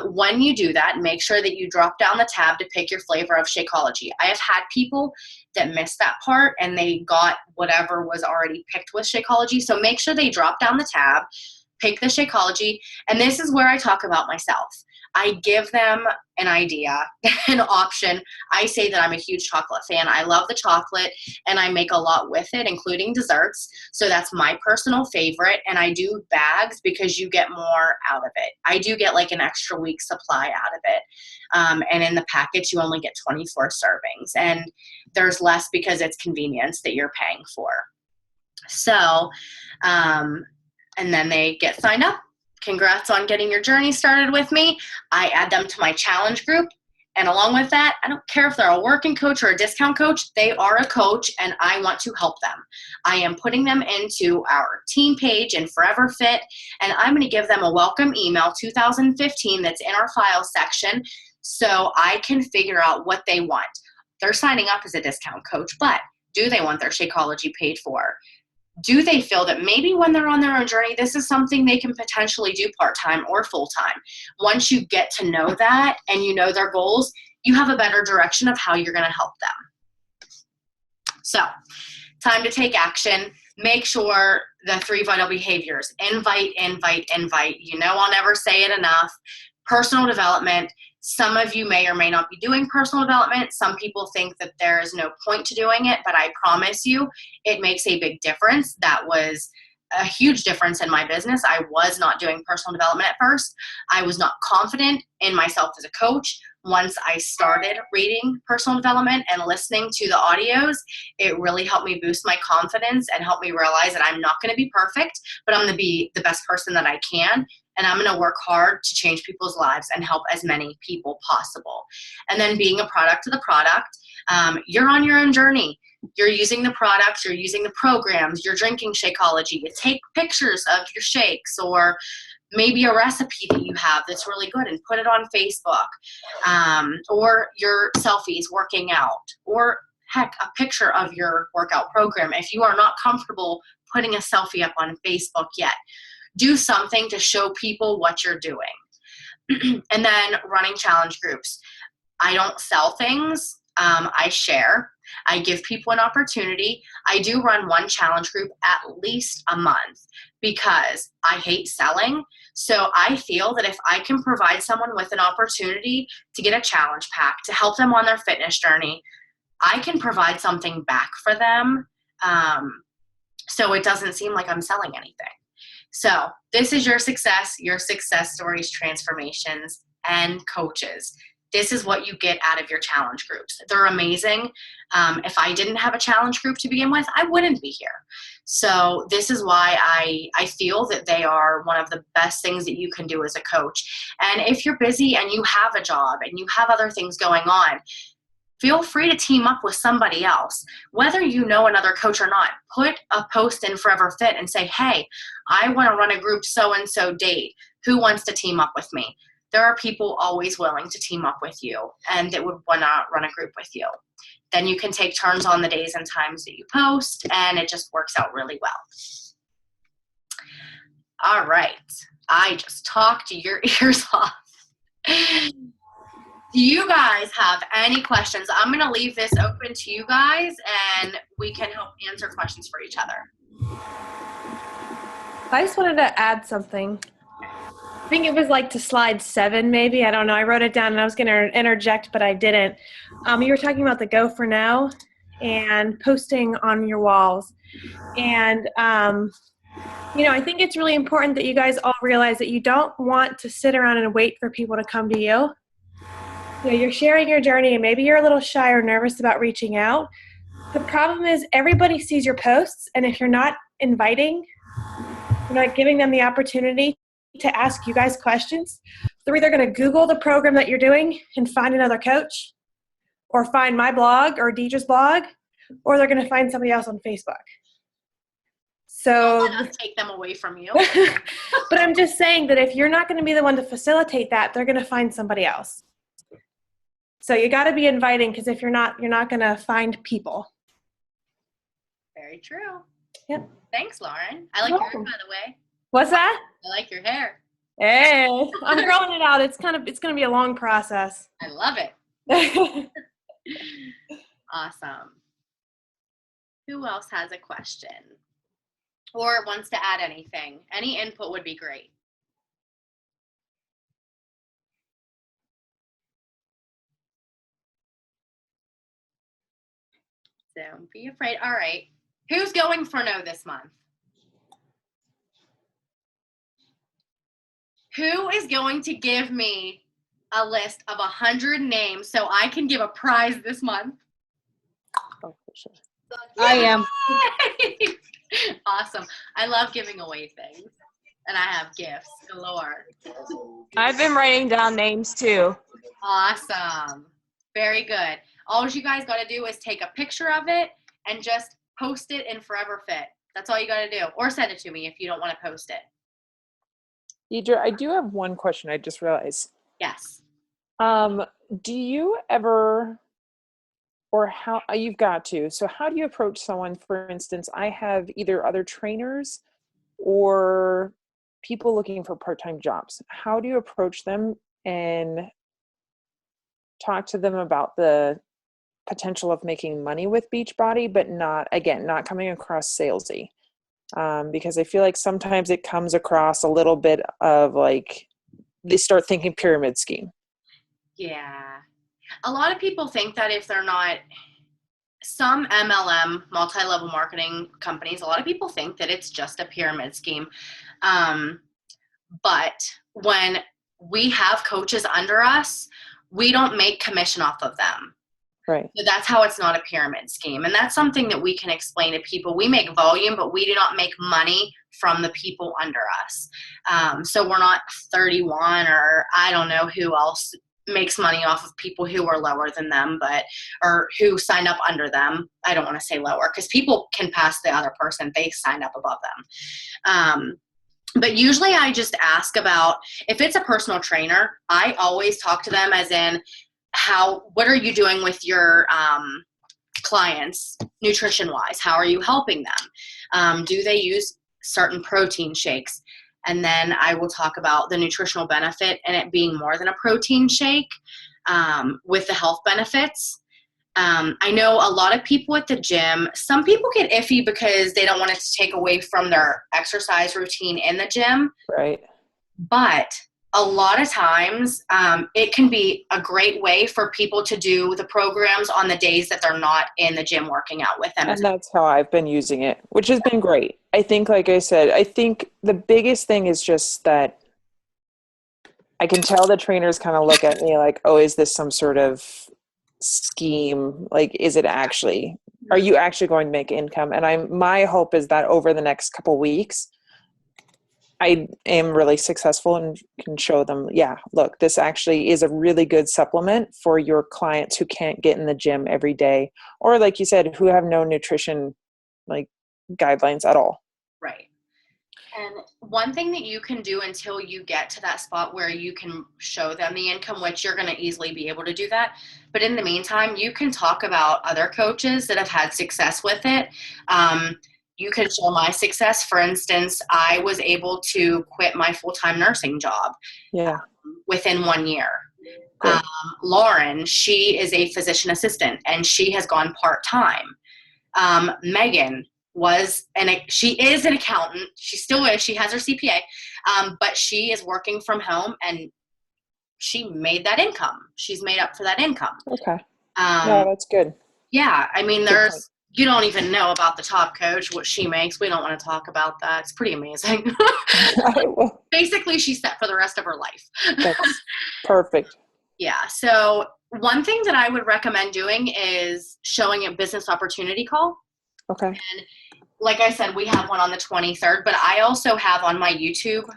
When you do that, make sure that you drop down the tab to pick your flavor of Shakeology. I have had people that missed that part and they got whatever was already picked with Shakeology. So make sure they drop down the tab, pick the Shakeology, and this is where I talk about myself. I give them an idea, an option. I say that I'm a huge chocolate fan. I love the chocolate, and I make a lot with it, including desserts. So that's my personal favorite, and I do bags because you get more out of it. I do get like an extra week supply out of it. And in the package, you only get 24 servings, and there's less because it's convenience that you're paying for. So, and then they get signed up. Congrats on getting your journey started with me. I add them to my challenge group, And along with that, I don't care if they're a working coach or a discount coach, they are a coach and I want to help them. I am putting them into our team page in Forever Fit, and I'm going to give them a welcome email 2015 that's in our files section so I can figure out what they want. They're signing up as a discount coach, but do they want their Shakeology paid for? Do they feel that maybe when they're on their own journey, this is something they can potentially do part-time or full-time? Once you get to know that and you know their goals, you have a better direction of how you're going to help them. So, time to take action. Make sure the 3 vital behaviors, invite, invite, invite. You know I'll never say it enough. Personal development. Some of you may or may not be doing personal development. Some people think that there is no point to doing it, but I promise you it makes a big difference. That was a huge difference in my business. I was not doing personal development at first. I was not confident in myself as a coach. Once I started reading personal development and listening to the audios, it really helped me boost my confidence and help me realize that I'm not going to be perfect, but I'm going to be the best person that I can. And I'm going to work hard to change people's lives and help as many people possible. And then being a product of the product, you're on your own journey. You're using the products, you're using the programs, you're drinking Shakeology. You take pictures of your shakes or maybe a recipe that you have that's really good and put it on Facebook, or your selfies working out, or heck, a picture of your workout program. If you are not comfortable putting a selfie up on Facebook yet, do something to show people what you're doing. And then running challenge groups. I don't sell things. I share. I give people an opportunity. I do run one challenge group at least a month because I hate selling. So I feel that if I can provide someone with an opportunity to get a challenge pack to help them on their fitness journey, I can provide something back for them. So it doesn't seem like I'm selling anything. So this is your success stories, transformations, and coaches. This is what you get out of your challenge groups. They're amazing. If I didn't have a challenge group to begin with, I wouldn't be here. So this is why I feel that they are one of the best things that you can do as a coach. And if you're busy and you have a job and you have other things going on, feel free to team up with somebody else. Whether you know another coach or not, put a post in Forever Fit and say, hey, I want to run a group so-and-so date. Who wants to team up with me? There are people always willing to team up with you and that would want to run a group with you. Then you can take turns on the days and times that you post, and it just works out really well. All right. I just talked your ears off. Do you guys have any questions? I'm going to leave this open to you guys, and we can help answer questions for each other. I just wanted to add something. I think it was like to slide 7, maybe. I don't know. I wrote it down, and I was going to interject, but I didn't. You were talking about the Go For Now and posting on your walls. And, I think it's really important that you guys all realize that you don't want to sit around and wait for people to come to you. You're sharing your journey, and maybe you're a little shy or nervous about reaching out. The problem is everybody sees your posts, and if you're not inviting, you're not giving them the opportunity to ask you guys questions, they're either going to Google the program that you're doing and find another coach, or find my blog or Deidra's blog, or they're going to find somebody else on Facebook. So I'll take them away from you. But I'm just saying that if you're not going to be the one to facilitate that, they're going to find somebody else. So you got to be inviting, because if you're not going to find people. Very true. Yep. Thanks, Lauren. I like your hair, by the way. What's that? I like your hair. Hey, I'm growing it out. It's going to be a long process. I love it. Awesome. Who else has a question or wants to add anything? Any input would be great. Don't be afraid. All right. Who's going for no this month? Who is going to give me a list of 100 names so I can give a prize this month? Oh, for sure. I am. Awesome. I love giving away things, and I have gifts galore. I've been writing down names too. Awesome. Very good. All you guys got to do is take a picture of it and just post it in Forever Fit. That's all you got to do. Or send it to me if you don't want to post it. Deidra, I do have one question I just realized. Yes. Do you ever, or how, you've got to, so how do you approach someone, for instance, I have either other trainers or people looking for part-time jobs. How do you approach them and talk to them about the potential of making money with Beachbody, but not coming across salesy? Because I feel like sometimes it comes across a little bit of like, they start thinking pyramid scheme. Yeah. A lot of people think that if they're not, some MLM, multi-level marketing companies, a lot of people think that it's just a pyramid scheme. But when we have coaches under us, we don't make commission off of them. Right. So that's how it's not a pyramid scheme. And that's something that we can explain to people. We make volume, but we do not make money from the people under us. So we're not 31 or I don't know who else makes money off of people who are lower than them, or who sign up under them. I don't want to say lower because people can pass the other person. They sign up above them. But usually I just ask about, if it's a personal trainer, I always talk to them as in, what are you doing with your clients nutrition wise? How are you helping them? Do they use certain protein shakes? And then I will talk about the nutritional benefit and it being more than a protein shake, with the health benefits. I know a lot of people at the gym, some people get iffy because they don't want it to take away from their exercise routine in the gym. Right. But a lot of times, it can be a great way for people to do the programs on the days that they're not in the gym working out with them. And that's how I've been using it, which has been great. I think, like I said, I think the biggest thing is just that I can tell the trainers kind of look at me like, oh, is this some sort of scheme? Like, is it actually, are you actually going to make income? And my hope is that over the next couple weeks, I am really successful and can show them, yeah, look, this actually is a really good supplement for your clients who can't get in the gym every day, or like you said, who have no nutrition like guidelines at all. Right. And one thing that you can do until you get to that spot where you can show them the income, which you're going to easily be able to do that. But in the meantime, you can talk about other coaches that have had success with it. You can show my success. For instance, I was able to quit my full-time nursing job within 1 year. Lauren, she is a physician assistant and she has gone part-time. Megan she is an accountant. She still is. She has her CPA, but she is working from home and she made that income. She's made up for that income. Okay. Yeah, that's good. Yeah. I mean, you don't even know about the top coach, what she makes. We don't want to talk about that. It's pretty amazing. Basically, she's set for the rest of her life. That's perfect. Yeah. So one thing that I would recommend doing is showing a business opportunity call. Okay. And like I said, we have one on the 23rd, but I also have on my YouTube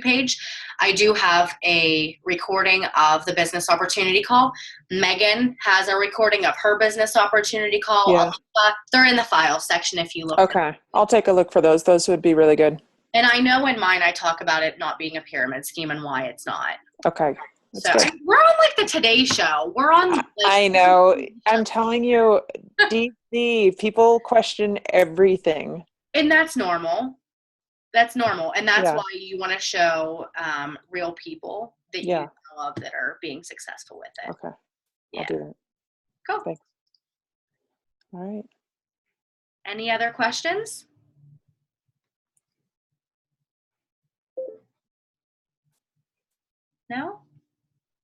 page, I do have a recording of the business opportunity call. Megan has a recording of her business opportunity call. Yeah. They're in the file section if you look. Okay. I'll take a look for those. Those would be really good. And I know in mine, I talk about it not being a pyramid scheme and why it's not. Okay. So we're on like the Today Show. We're on. I know. I'm telling you, DC, people question everything. And that's normal. That's normal. And that's why you want to show real people that you know of that are being successful with it. Okay. Yeah. I'll do that. Cool. Thanks. All right. Any other questions? No?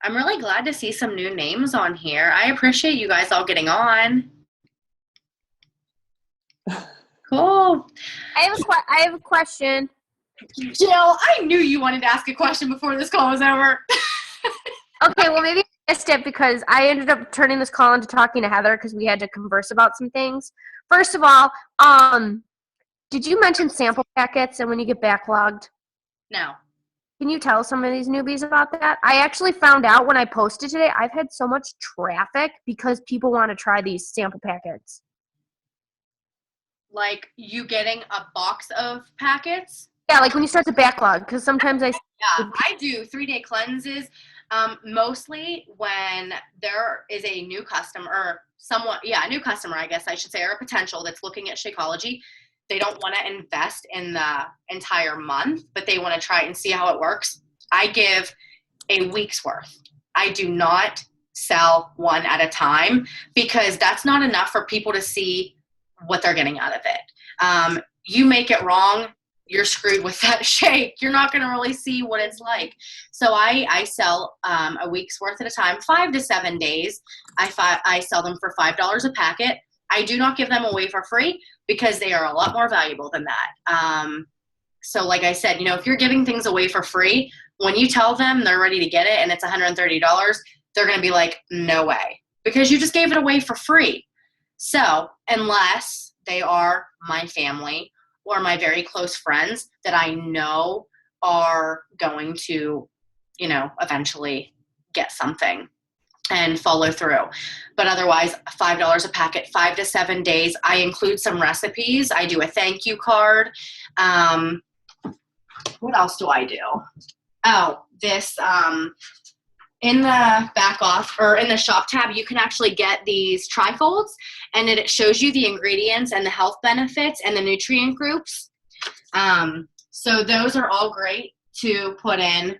I'm really glad to see some new names on here. I appreciate you guys all getting on. Cool. I have a question. Jill, I knew you wanted to ask a question before this call was over. Okay, well, maybe I missed it because I ended up turning this call into talking to Heather because we had to converse about some things. First of all, did you mention sample packets and when you get backlogged? No. Can you tell some of these newbies about that? I actually found out when I posted today, I've had so much traffic because people want to try these sample packets. Like you getting a box of packets? Yeah, like when you start the backlog, because sometimes I do 3-day cleanses mostly when there is a new customer or a new customer, I guess I should say, or a potential that's looking at Shakeology. They don't want to invest in the entire month, but they want to try and see how it works. I give a week's worth. I do not sell one at a time because that's not enough for people to see what they're getting out of it. You make it wrong, you're screwed with that shake. You're not going to really see what it's like. So I sell a week's worth at a time, 5 to 7 days. I sell them for $5 a packet. I do not give them away for free because they are a lot more valuable than that. So like I said, if you're giving things away for free, when you tell them they're ready to get it and it's $130, they're going to be like, no way, because you just gave it away for free. So unless they are my family or my very close friends that I know are going to, eventually get something and follow through. But otherwise, $5 a packet, 5 to 7 days. I include some recipes. I do a thank you card. What else do I do? Oh, this, in the back off or in the shop tab, you can actually get these trifolds, and it shows you the ingredients and the health benefits and the nutrient groups. So those are all great to put in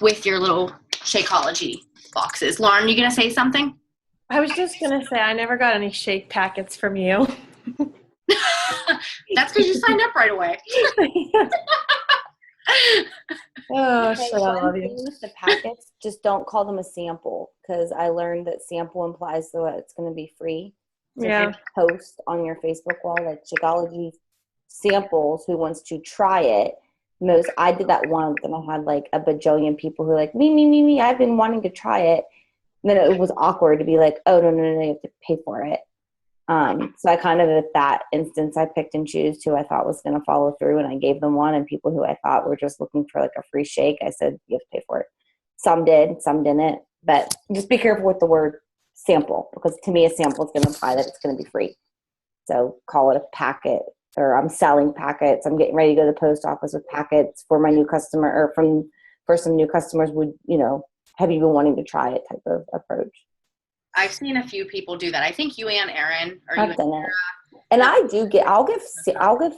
with your little Shakeology boxes. Lauren, you gonna say something? I was just going to say, I never got any shake packets from you. That's because you signed up right away. Oh, Okay, shit, I one love you. thing with the packets, just don't call them a sample, because I learned that sample implies that it's going to be free. So Yeah. if you post on your Facebook wall like Shakeology samples, who wants to try it. I did that once, and I had like a bajillion people who were like, me, I've been wanting to try it. And then it was awkward to be like, oh, no, you have to pay for it. So I kind of, at that instance, I picked and choose who I thought was going to follow through, and I gave them one. And people who I thought were just looking for like a free shake, I said, you have to pay for it. Some did, some didn't. But just be careful with the word sample, because to me, a sample is going to imply that it's going to be free. So call it a packet, or I'm selling packets. I'm getting ready to go to the post office with packets for my new customer, or for some new customers would, have you been wanting to try it type of approach. I've seen a few people do that. I think you and Erin, or I've you done it. And I'll give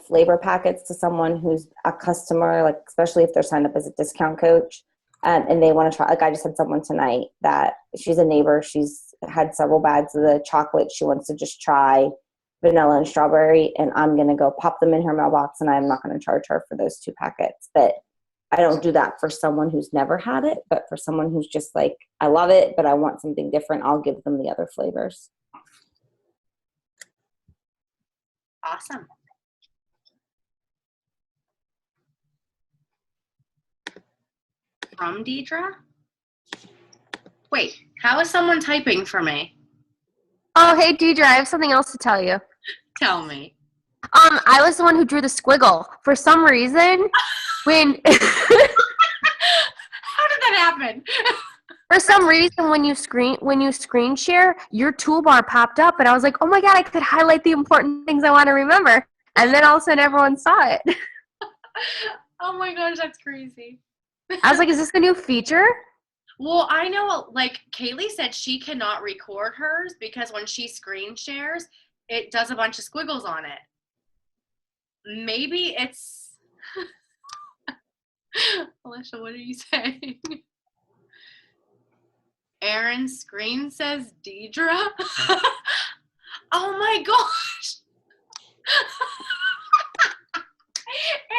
flavor packets to someone who's a customer, like especially if they're signed up as a discount coach, and they want to try. Like I just had someone tonight that she's a neighbor. She's had several bags of the chocolate. She wants to just try vanilla and strawberry, and I'm going to go pop them in her mailbox, and I'm not going to charge her for those 2 packets. But I don't do that for someone who's never had it, but for someone who's just like, I love it, but I want something different, I'll give them the other flavors. Awesome. From Deidra? Wait, how is someone typing for me? Oh, hey, Deidra, I have something else to tell you. Tell me. I was the one who drew the squiggle. For some reason, when How did that happen? For some reason, when you screen share, your toolbar popped up, and I was like, "Oh my god, I could highlight the important things I want to remember." And then all of a sudden, everyone saw it. Oh my gosh, that's crazy. I was like, "Is this the new feature?" Well, I know, like Kaylee said, she cannot record hers because when she screen shares, it does a bunch of squiggles on it. Maybe it's. Alicia, what are you saying? Erin's screen says Deidra. Oh my gosh.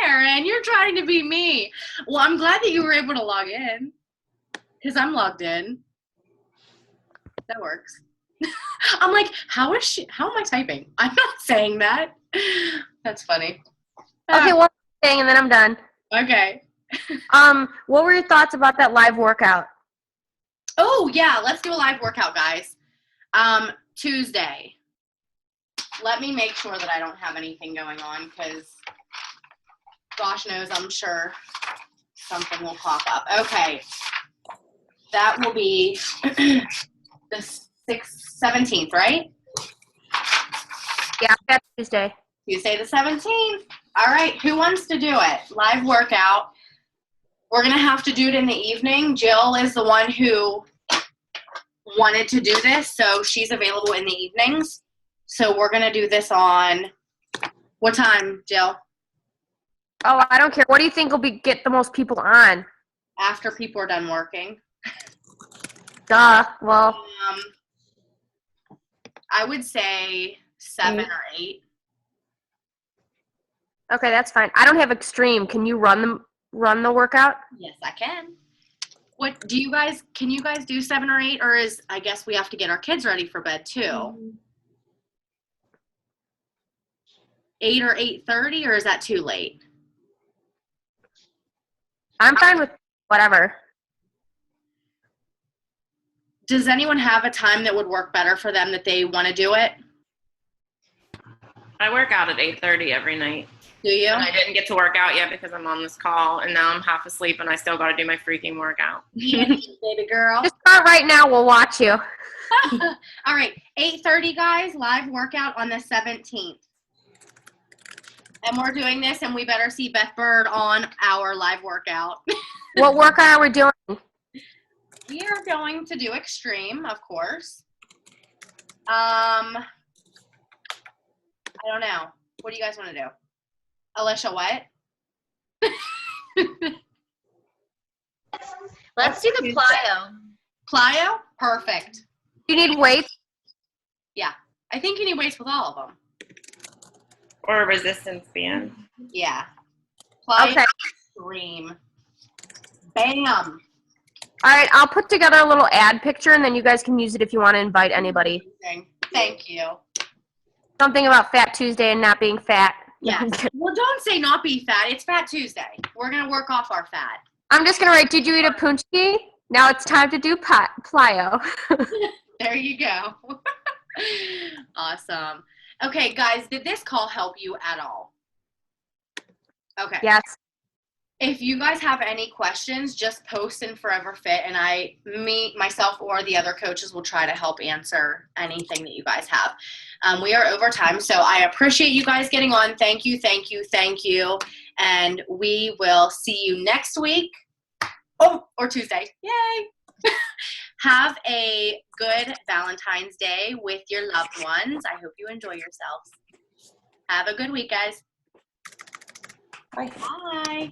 Erin, you're trying to be me. Well, I'm glad that you were able to log in because I'm logged in. That works. I'm like, how am I typing? I'm not saying that. That's funny. Okay, one thing, and then I'm done. Okay. What were your thoughts about that live workout? Oh, yeah, let's do a live workout, guys. Tuesday. Let me make sure that I don't have anything going on because gosh knows I'm sure something will pop up. Okay. That will be the 17th, right? Yeah, that's Tuesday. Tuesday the 17th. All right, who wants to do it? Live workout. We're going to have to do it in the evening. Jill is the one who wanted to do this, so she's available in the evenings. So we're going to do this on what time, Jill? Oh, I don't care. What do you think will get the most people on? After people are done working. Duh. Well, I would say 7 or 8. okay, that's fine. I don't have Extreme. Can you run the workout? Yes, I can. What do you guys? Can you guys do 7 or 8, or is I guess we have to get our kids ready for bed too? 8 or 8:30, or is that too late? I'm fine with whatever. Does anyone have a time that would work better for them that they want to do it? I work out at 8:30 every night. Do you? And I didn't get to work out yet because I'm on this call, and now I'm half asleep, and I still got to do my freaking workout. Baby girl. Just start right now. We'll watch you. All right, 8:30, guys. Live workout on the 17th. And we're doing this, and we better see Beth Bird on our live workout. What workout are we doing? We are going to do Extreme, of course. I don't know. What do you guys want to do? Alicia, what? Let's do the plyo. Plyo? Perfect. You need weights? Yeah. I think you need weights with all of them. Or a resistance band. Yeah. Plyo Okay. Extreme. Bam. All right, I'll put together a little ad picture, and then you guys can use it if you want to invite anybody. Thank you. Something about Fat Tuesday and not being fat. Yes. Well, don't say not be fat. It's Fat Tuesday. We're going to work off our fat. I'm just going to write, did you eat a punchi? Now it's time to do plyo. There you go. Awesome. Okay, guys, did this call help you at all? Okay. Yes. If you guys have any questions, just post in Forever Fit, and myself or the other coaches will try to help answer anything that you guys have. We are over time, so I appreciate you guys getting on. Thank you, thank you, thank you. And we will see you next week. Oh, or Tuesday. Yay! Have a good Valentine's Day with your loved ones. I hope you enjoy yourselves. Have a good week, guys. Bye. Bye.